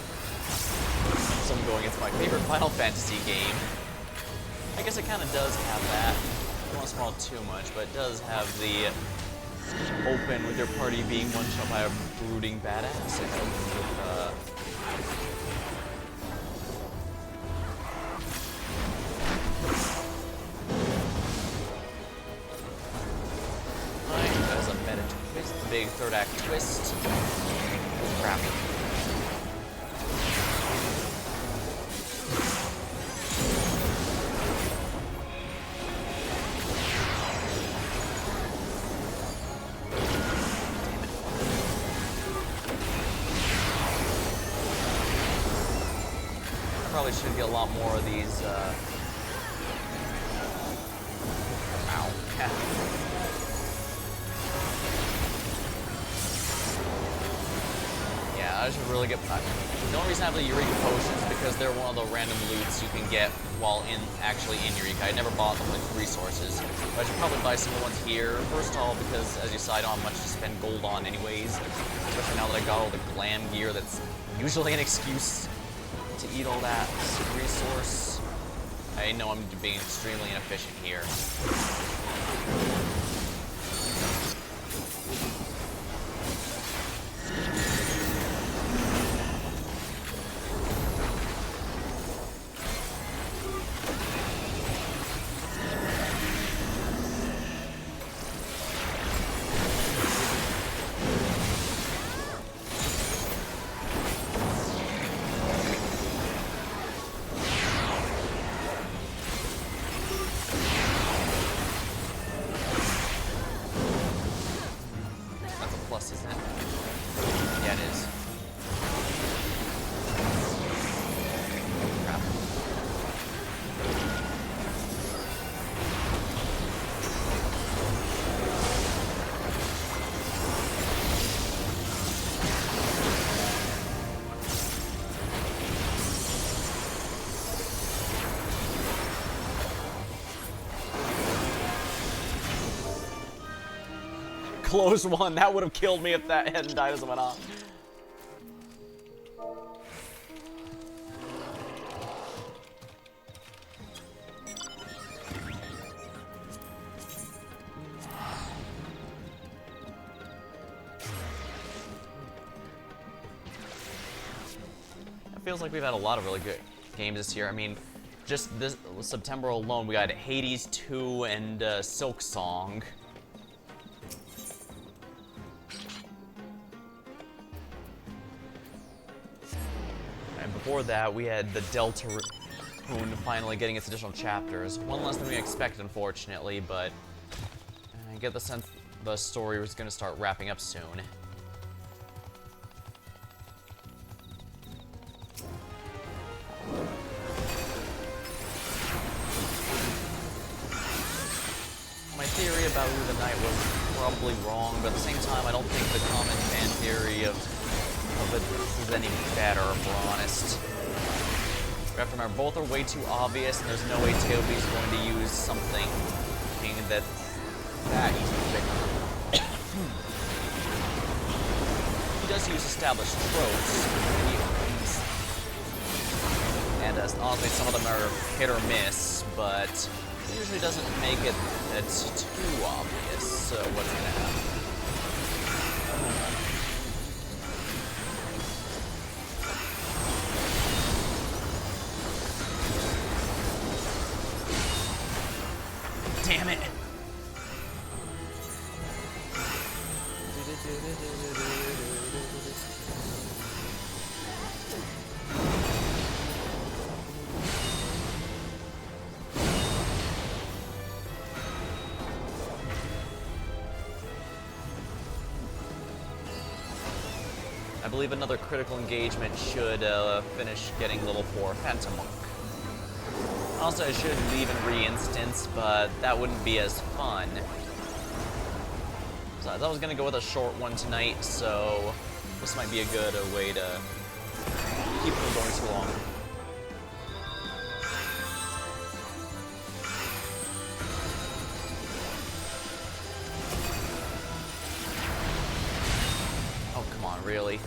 [SPEAKER 1] Some going, it's my favorite Final Fantasy game. I guess it kind of does have that. I don't want to spoil too much, but it does have the open with your party being one-shot by a brooding badass. It opens with, there's a meta twist, the big third act twist. Crap. Probably should get a lot more of these, ow. Yeah, I should really get, the only reason I have the Eureka Potions is because they're one of the random loots you can get while actually in Eureka. I never bought them with resources, but I should probably buy some ones here. First of all, because as you said, I don't have much to spend gold on anyways, especially now that I got all the glam gear that's usually an excuse to eat all that resource. I know I'm being extremely inefficient here. Isn't it? Yeah, it is. Crap. Close one. That would have killed me if that hadn't died as it went on. It feels like we've had a lot of really good games this year. I mean, just this September alone, we got Hades 2 and Silk Song. Before that, we had the Deltarune finally getting its additional chapters. One less than we expected, unfortunately, but I get the sense the story was going to start wrapping up soon. My theory about Who the Night was probably wrong, but at the same time, I don't think the common fan theory of it is any better, if we're honest. We have to remember, both are way too obvious, and there's no way Toby's going to use something that's that easy to pick up. He does use established tropes, and honestly, some of them are hit or miss, but it usually doesn't make it too obvious what's going to happen. Damn it! believe another critical engagement should finish getting level 4 Phantom Monk. Also, I should leave and re-instance, but that wouldn't be as fun. So I was gonna go with a short one tonight, so this might be a good way to keep them going too long. Oh, come on, really?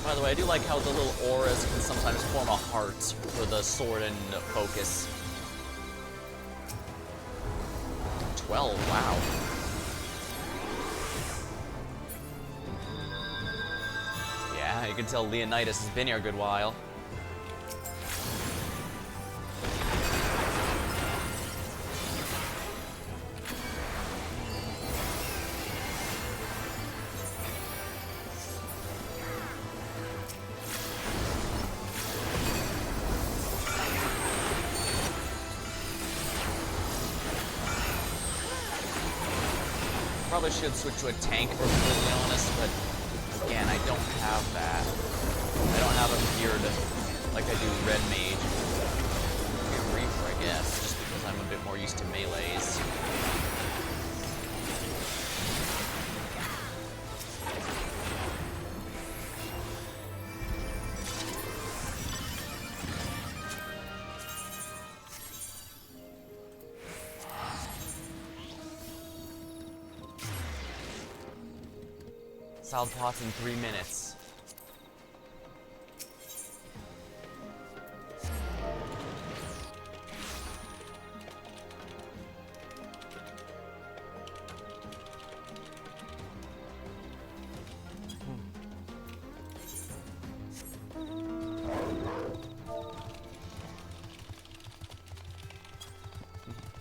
[SPEAKER 1] By the way, I do like how the little auras can sometimes form a heart for the sword and focus. 12, wow. Yeah, you can tell Leonidas has been here a good while. Probably should switch to a tank, if we're completely honest, but again, I don't have that. I don't have them geared like I do Red Mage. Maybe Reaper, I guess, just because I'm a bit more used to melees. Salad pots in 3 minutes.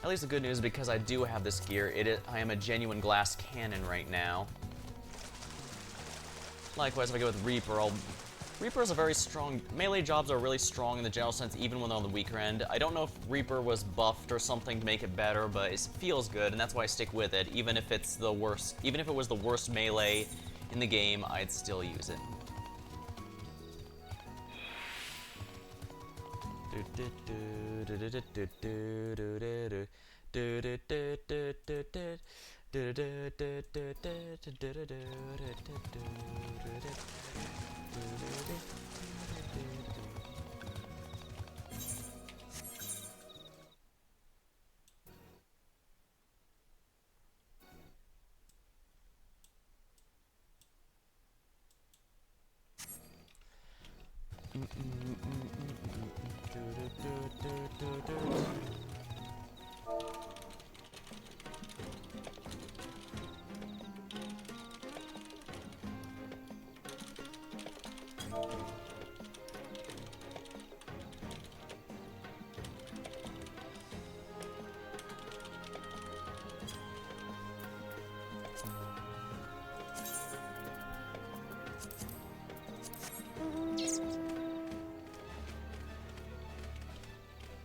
[SPEAKER 1] At least the good news is because I do have this gear, I am a genuine glass cannon right now. Likewise, if I go with Reaper, Reaper is a very strong... Melee jobs are really strong in the general sense, even when they're on the weaker end. I don't know if Reaper was buffed or something to make it better, but it feels good, and that's why I stick with it. Even if it's the worst... Even if it was the worst melee in the game, I'd still use it.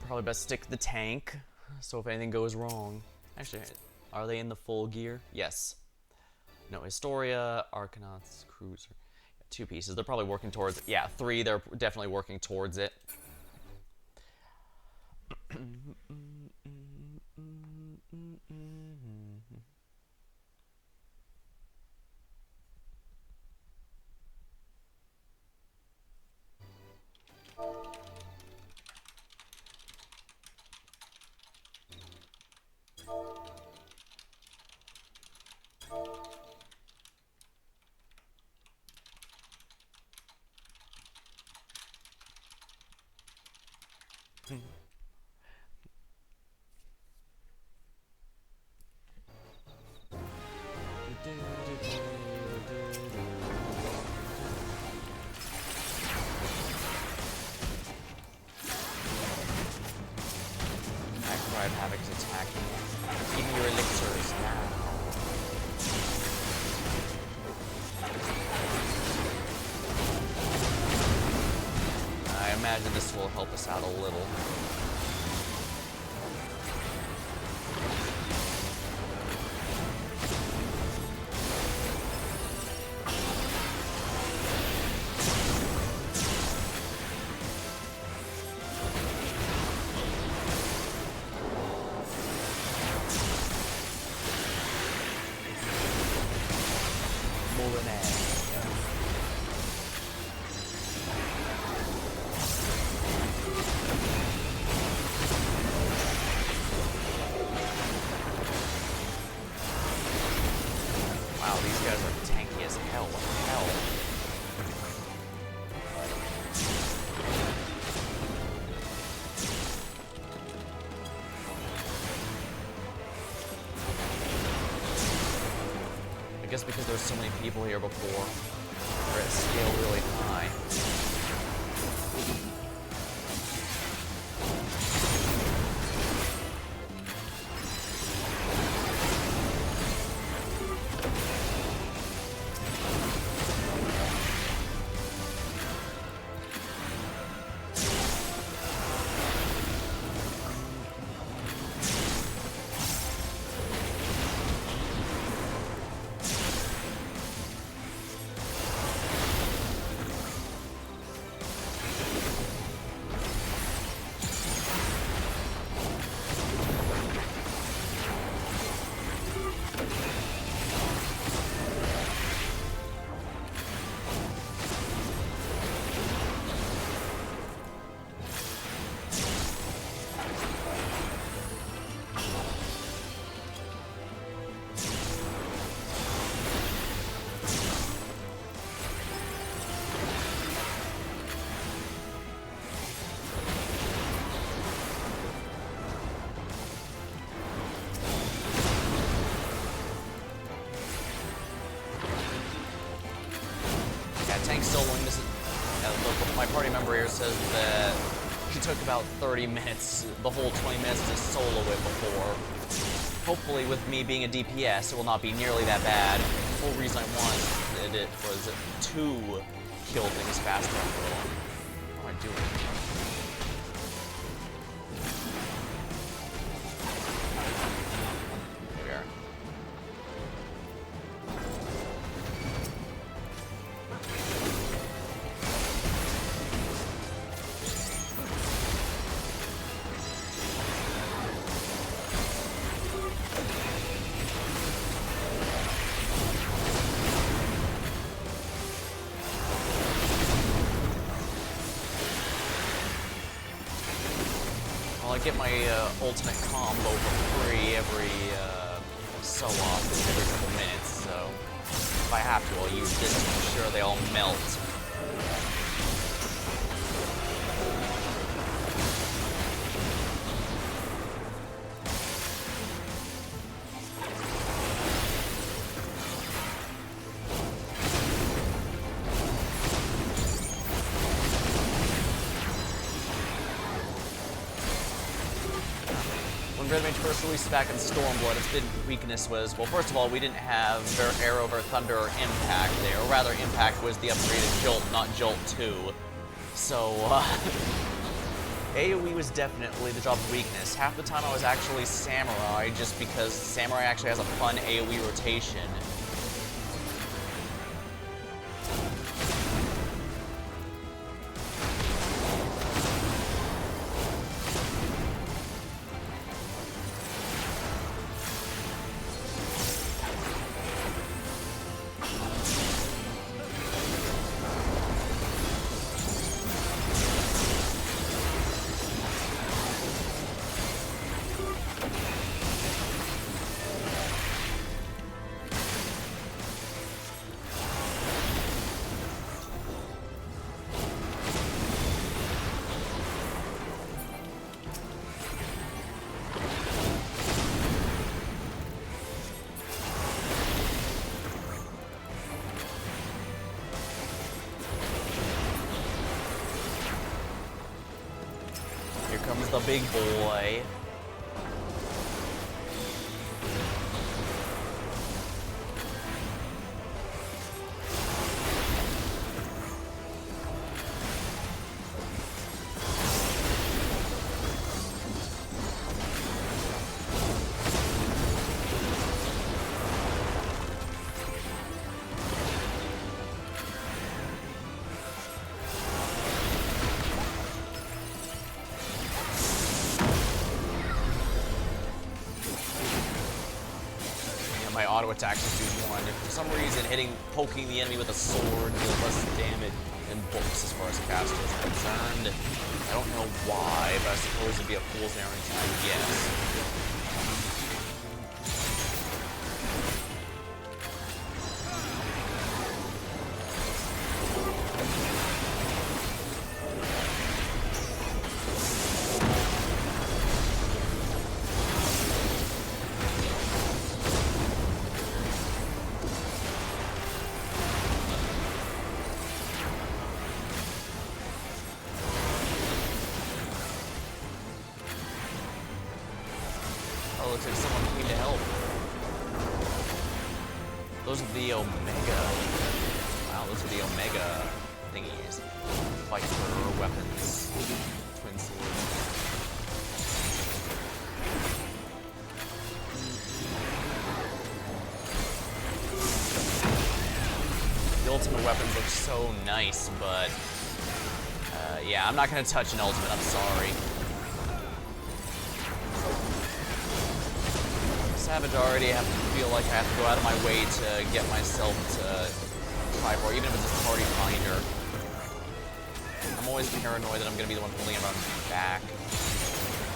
[SPEAKER 1] Probably best stick the tank, so if anything goes wrong. Actually, are they in the full gear? Yes. No, Historia, Arcanauts, Cruiser. Yeah, 2 pieces. They're probably working towards it. Yeah, 3, they're definitely working towards it. Havoc's attacking. Give me your elixirs now. I imagine this will help us out a little. scrambled an egg. Wow, these guys are tanky as hell. What the hell? I guess because there's so many people here before, they're at scale really high. Tank soloing, this is, my party member here says that he took about 30 minutes, the whole 20 minutes to solo it before. Hopefully with me being a DPS, it will not be nearly that bad. The whole reason I wanted it was to kill things faster. What am I doing? I get my ultimate combo for free every so often, every couple minutes, so if I have to, I'll use this to ensure they all melt. Red Mage first released back in Stormblood, its big weakness was, well, first of all, we didn't have Arrow over Thunder or Impact there, or rather, Impact was the upgraded Jolt, not Jolt 2. So, AoE was definitely the job's weakness. Half the time I was actually Samurai, just because Samurai actually has a fun AoE rotation. Comes the big boy. my auto attacks just do 1. If for some reason poking the enemy with a sword deals less damage than books as far as caster is concerned. I don't know why, but I suppose it'd be a fool's errand, I guess. Oh, looks like someone came to help. Those are the Omega. Wow, those are the Omega thingies. Fighter weapons. Twin swords. The ultimate weapons look so nice, but yeah, I'm not gonna touch an ultimate, I'm sorry. Savage already have to feel like I have to go out of my way to get myself to try for, even if it's just party finder. I'm always paranoid that I'm gonna be the one pulling everyone back.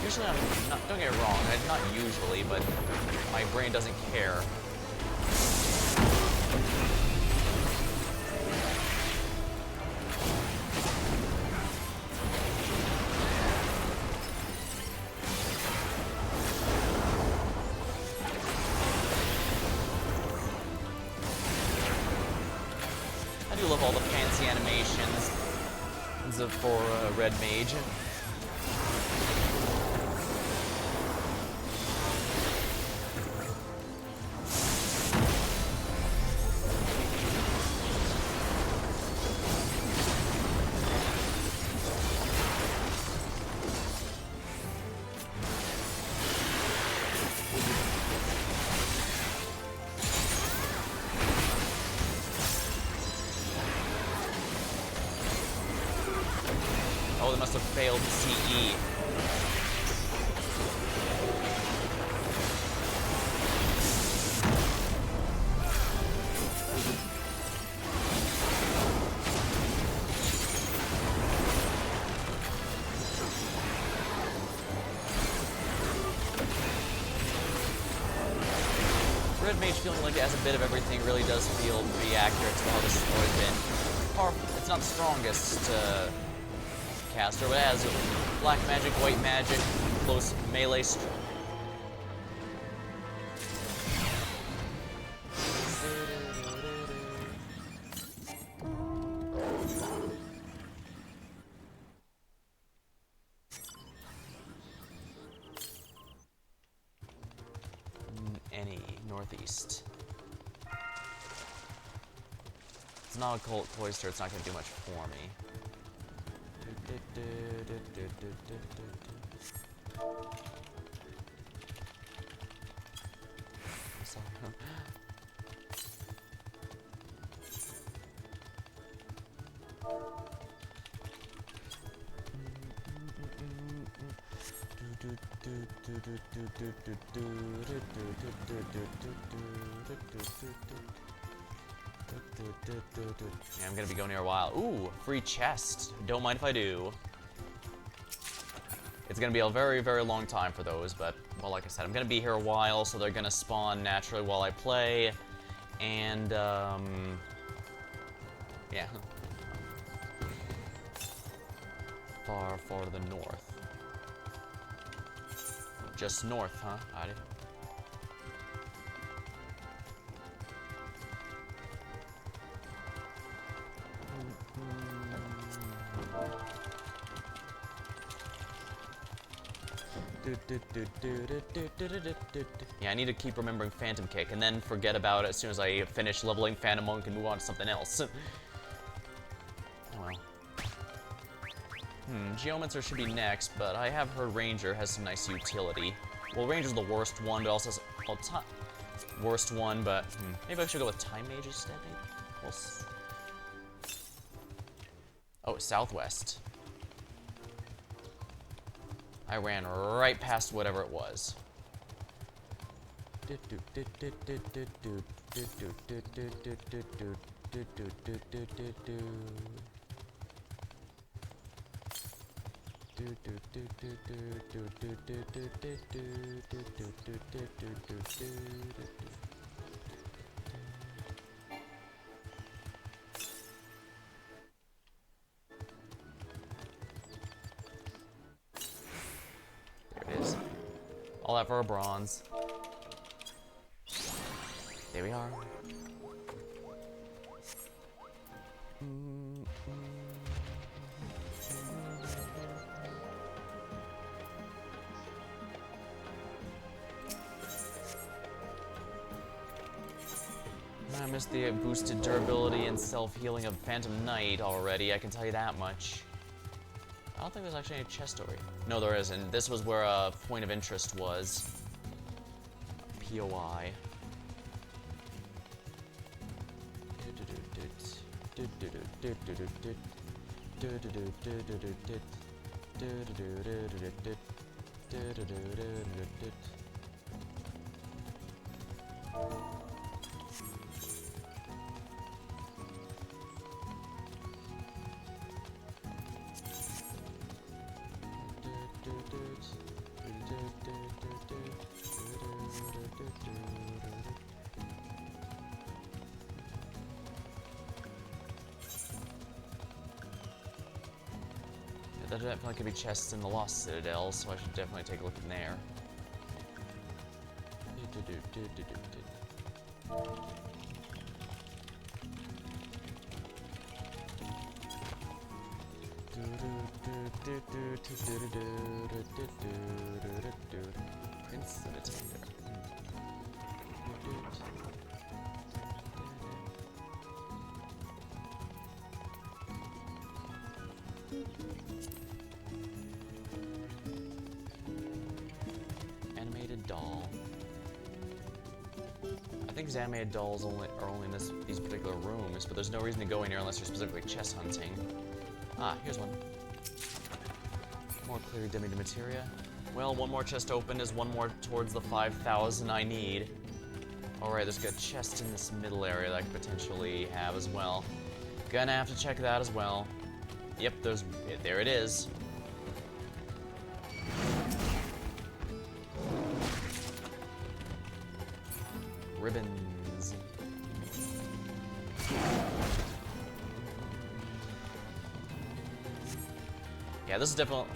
[SPEAKER 1] Usually I'm not, don't get it wrong, not usually, but my brain doesn't care. I do love all the fancy animations for Red Mage. Oh, they must have failed CE. Red Mage feeling like it has a bit of everything really does feel pretty accurate to how this story's been. It's not the strongest caster, but it has black magic, white magic, close melee any northeast. It's not Occult Cloister, it's not going to do much for me. Yeah, I'm gonna be going here a while. Ooh, free chest. Don't mind if I do. It's gonna be a very, very long time for those, but, well, like I said, I'm gonna be here a while, so they're gonna spawn naturally while I play, and, yeah. Far, far to the north. Just north, huh? Howdy. Yeah, I need to keep remembering Phantom Kick and then forget about it as soon as I finish leveling Phantom Monk and move on to something else. Oh well. Geomancer should be next, but I have heard Ranger has some nice utility. Well, Ranger's the worst one, but also has, well, worst one, but maybe I should go with Time Mage instead, maybe? We'll oh, Southwest. I ran right past whatever it was. There it is. All that for a bronze. There we are. I missed the boosted durability and self-healing of Phantom Knight already, I can tell you that much. I don't think there's actually any chest over here. No, there isn't. This was where a point of interest was. POI. There definitely could be chests in the Lost Citadel, so I should definitely take a look in there. Prince of Attender. Animated doll. I think animated dolls are only in these particular rooms, but there's no reason to go in here unless you're specifically chest hunting. Ah, here's one. More clear demi materia. Well, one more chest open is one more towards the 5,000 I need. Alright, there's a chest in this middle area that I could potentially have as well. Gonna have to check that as well. Yep, there it is. Ribbons. Yeah, this is definitely...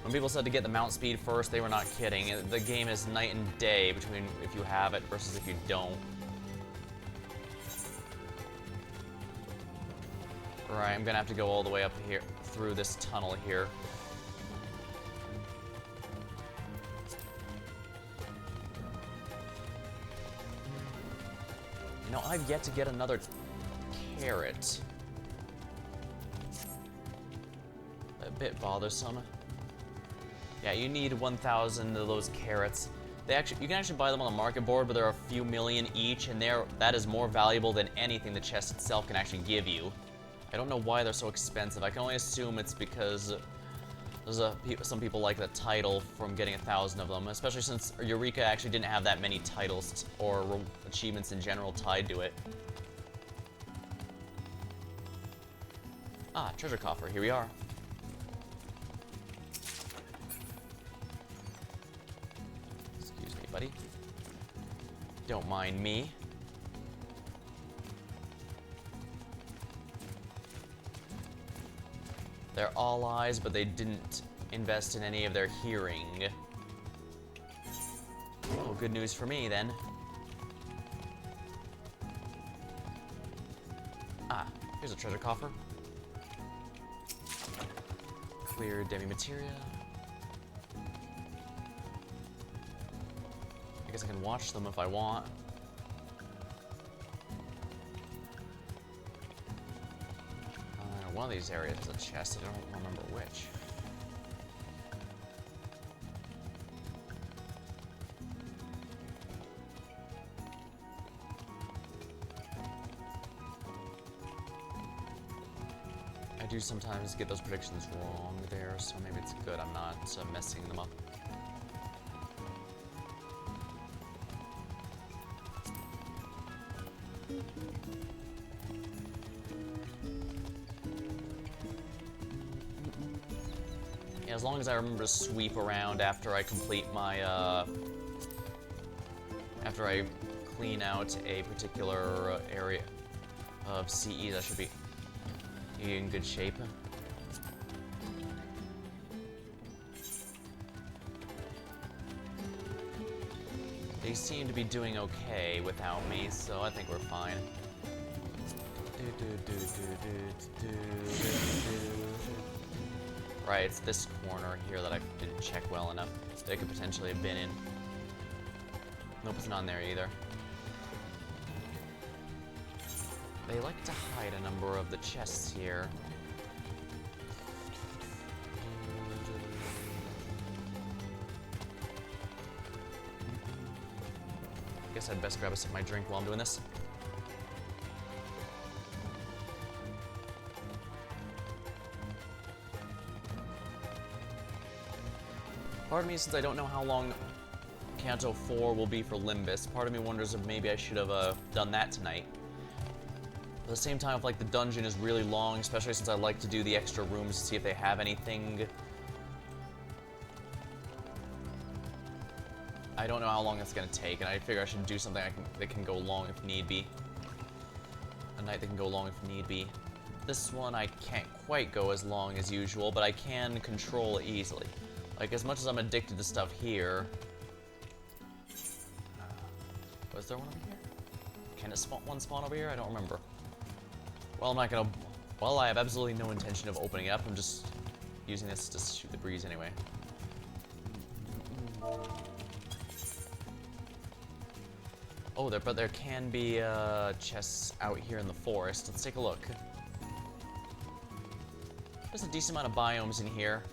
[SPEAKER 1] When people said to get the mount speed first, they were not kidding. The game is night and day between if you have it versus if you don't. Right, I'm gonna have to go all the way up here, through this tunnel here. You know, I've yet to get another carrot. A bit bothersome. Yeah, you need 1,000 of those carrots. You can actually buy them on the market board, but they're a few million each, and that is more valuable than anything the chest itself can actually give you. I don't know why they're so expensive. I can only assume it's because some people like the title from getting 1,000 of them, especially since Eureka actually didn't have that many titles or achievements in general tied to it. Ah, treasure coffer. Here we are. Excuse me, buddy. Don't mind me. They're all eyes, but they didn't invest in any of their hearing. Oh, good news for me, then. Ah, here's a treasure coffer. Clear demi-materia. I guess I can watch them if I want. One of these areas has a chest, I don't remember which. I do sometimes get those predictions wrong there, so maybe it's good I'm not messing them up. Yeah, as long as I remember to sweep around after I complete my, after I clean out a particular area of CE, that should be in good shape. They seem to be doing okay without me, so I think we're fine. Right, it's this corner here that I didn't check well enough. They could potentially have been in. Nope, it's not in there either. They like to hide a number of the chests here. Guess I'd best grab a sip of my drink while I'm doing this. Part of me, since I don't know how long Canto 4 will be for Limbus, part of me wonders if maybe I should have done that tonight. At the same time, if like the dungeon is really long, especially since I like to do the extra rooms to see if they have anything. I don't know how long it's gonna take, and I figure I should do something that can go long if need be. A night that can go long if need be. This one I can't quite go as long as usual, but I can control it easily. Like, as much as I'm addicted to stuff here... Was there one over here? Can it spawn one spawn over here? I don't remember. Well, I'm not gonna... Well, I have absolutely no intention of opening it up. I'm just using this to shoot the breeze anyway. Oh, but there can be chests out here in the forest. Let's take a look. There's a decent amount of biomes in here.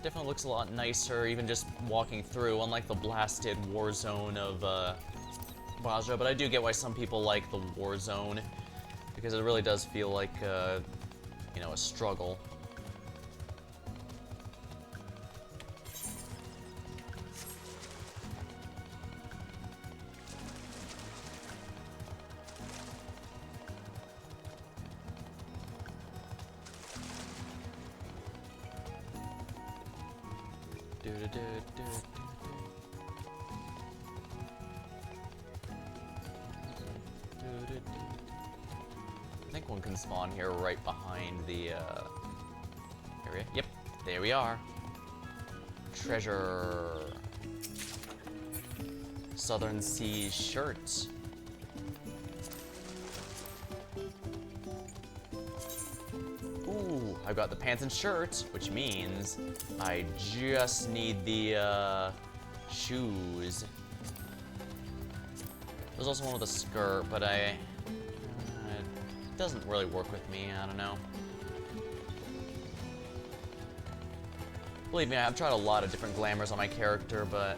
[SPEAKER 1] Definitely looks a lot nicer, even just walking through, unlike the blasted war zone of Baja. But I do get why some people like the war zone, because it really does feel like, you know, a struggle. I think one can spawn here right behind the area. Yep, there we are. Treasure. Southern Seas shirt. Ooh, I've got the pants and shirt, which means I just need the shoes. There's also one with a skirt, but it doesn't really work with me, I don't know. Believe me, I've tried a lot of different glamours on my character, but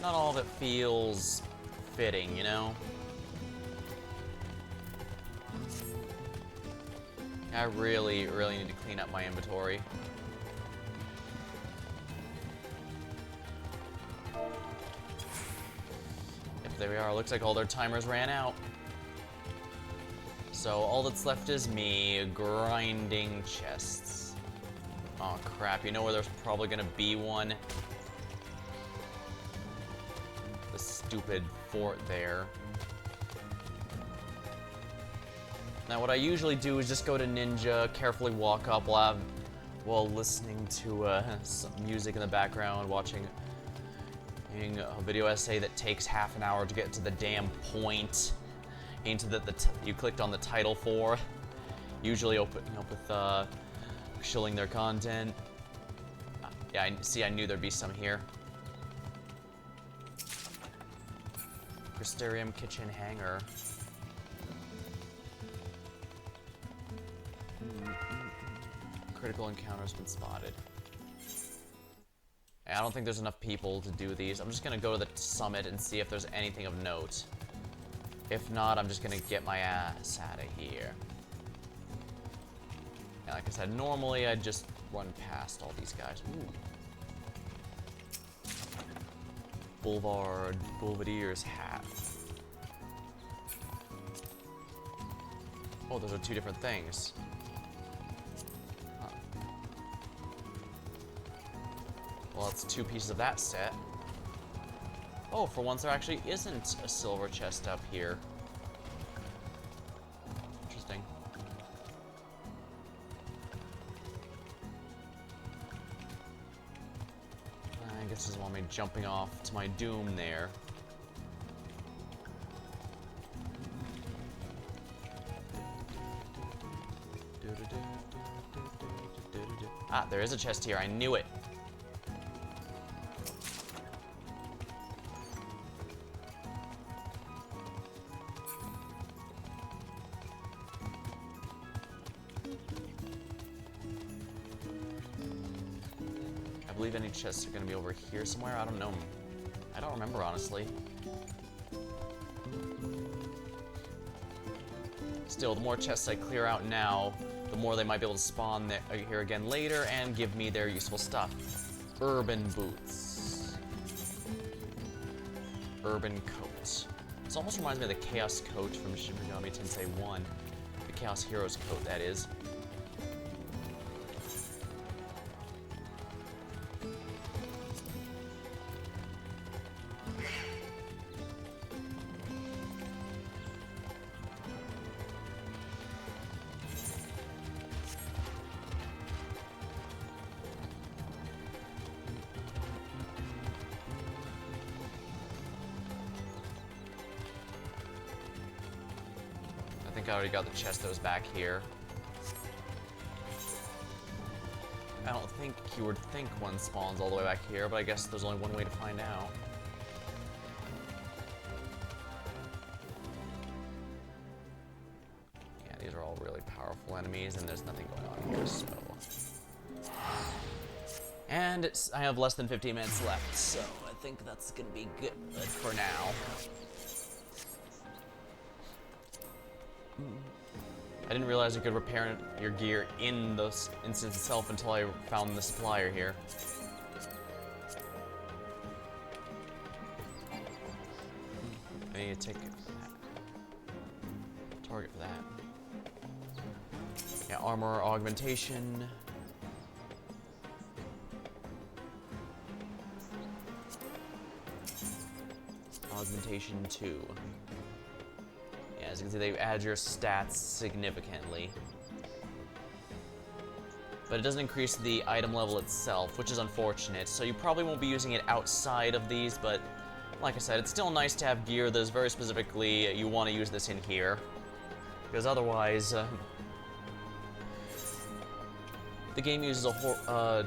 [SPEAKER 1] not all of it feels fitting, you know? I really need to clean up my inventory. Yep, there we are. Looks like all their timers ran out. So all that's left is me grinding chests. Oh crap, you know where there's probably gonna be one? The stupid fort there. Now what I usually do is just go to Ninja, carefully walk up while listening to some music in the background, watching a video essay that takes half an hour to get to the damn point into you clicked on the title for. Usually opening up with shilling their content. Yeah, I knew there'd be some here. Crystarium kitchen hanger. Critical encounter's been spotted. I don't think there's enough people to do these. I'm just gonna go to the summit and see if there's anything of note. If not, I'm just gonna get my ass out of here. And like I said, normally I'd just run past all these guys. Ooh. Boulevardiers hat. Oh, those are two different things. Huh. Well, it's two pieces of that set. Oh, for once there actually isn't a silver chest up here. Interesting. I guess this is want me jumping off to my doom there. Ah, there is a chest here. I knew it. I believe any chests are going to be over here somewhere. I don't know. I don't remember, honestly. Still, the more chests I clear out now, the more they might be able to spawn here again later and give me their useful stuff. Urban boots. Urban coat. This almost reminds me of the Chaos coat from Shin Megami Tensei 1. The Chaos Heroes coat, that is. I think I already got the chest that was back here. I don't think you would think one spawns all the way back here, but I guess there's only one way to find out. Yeah, these are all really powerful enemies, and there's nothing going on here, so... And I have less than 15 minutes left, so I think that's gonna be good for now. I didn't realize you could repair your gear in the instance itself until I found the supplier here. I need to take a target for that. Yeah, armor augmentation. Augmentation 2. As you can see, they add your stats significantly. But it doesn't increase the item level itself, which is unfortunate. So you probably won't be using it outside of these, but like I said, it's still nice to have gear that is very specifically you want to use this in here. Because otherwise, the game uses a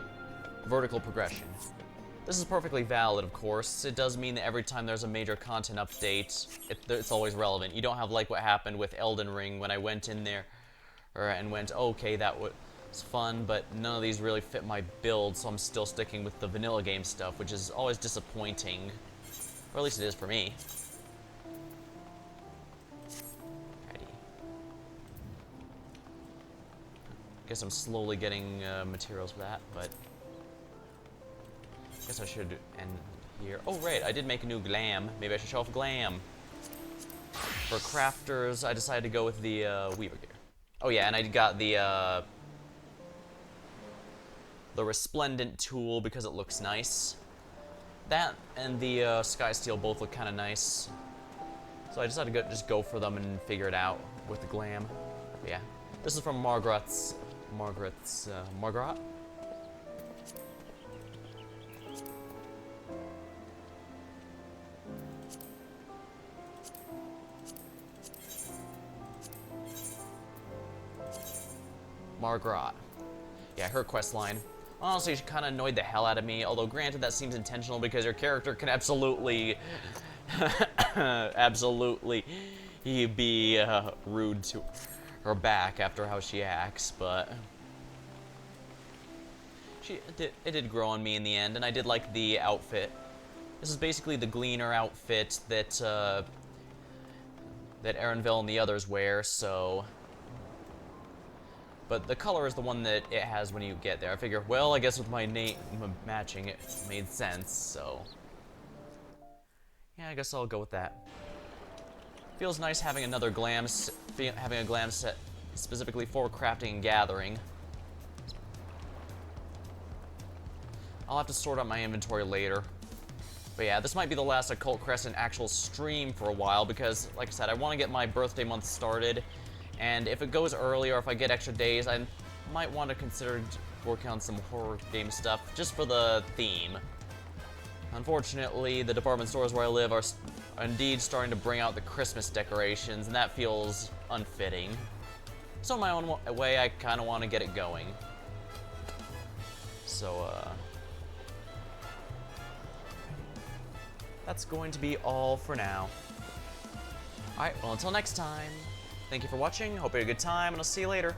[SPEAKER 1] vertical progression. This is perfectly valid, of course. It does mean that every time there's a major content update, it's always relevant. You don't have like what happened with Elden Ring when I went in there and went, okay, that was fun, but none of these really fit my build, so I'm still sticking with the vanilla game stuff, which is always disappointing. Or at least it is for me. Alrighty. Guess I'm slowly getting materials for that, but... Guess I should end here. Oh, right, I did make a new glam. Maybe I should show off glam. For crafters, I decided to go with the Weaver gear. Oh yeah, and I got the Resplendent tool because it looks nice. That and the Sky Steel both look kind of nice. So I decided to just go for them and figure it out with the glam. But yeah, this is from Margaret's. Margaret? Margaret. Yeah, her quest line. Honestly, she kind of annoyed the hell out of me, although granted that seems intentional because your character can absolutely, absolutely be rude to her back after how she acts, but it did grow on me in the end, and I did like the outfit. This is basically the Gleaner outfit that Erenville and the others wear, so... But the color is the one that it has when you get there. I figure, well, I guess with my name matching, it made sense, so... Yeah, I guess I'll go with that. Feels nice having another having a glam set specifically for crafting and gathering. I'll have to sort out my inventory later. But yeah, this might be the last Occult Crescent actual stream for a while because, like I said, I want to get my birthday month started. And if it goes early or if I get extra days, I might want to consider working on some horror game stuff just for the theme. Unfortunately, the department stores where I live are indeed starting to bring out the Christmas decorations, and that feels unfitting. So in my own way, I kind of want to get it going. So, that's going to be all for now. Alright, well, until next time, thank you for watching, hope you had a good time, and I'll see you later.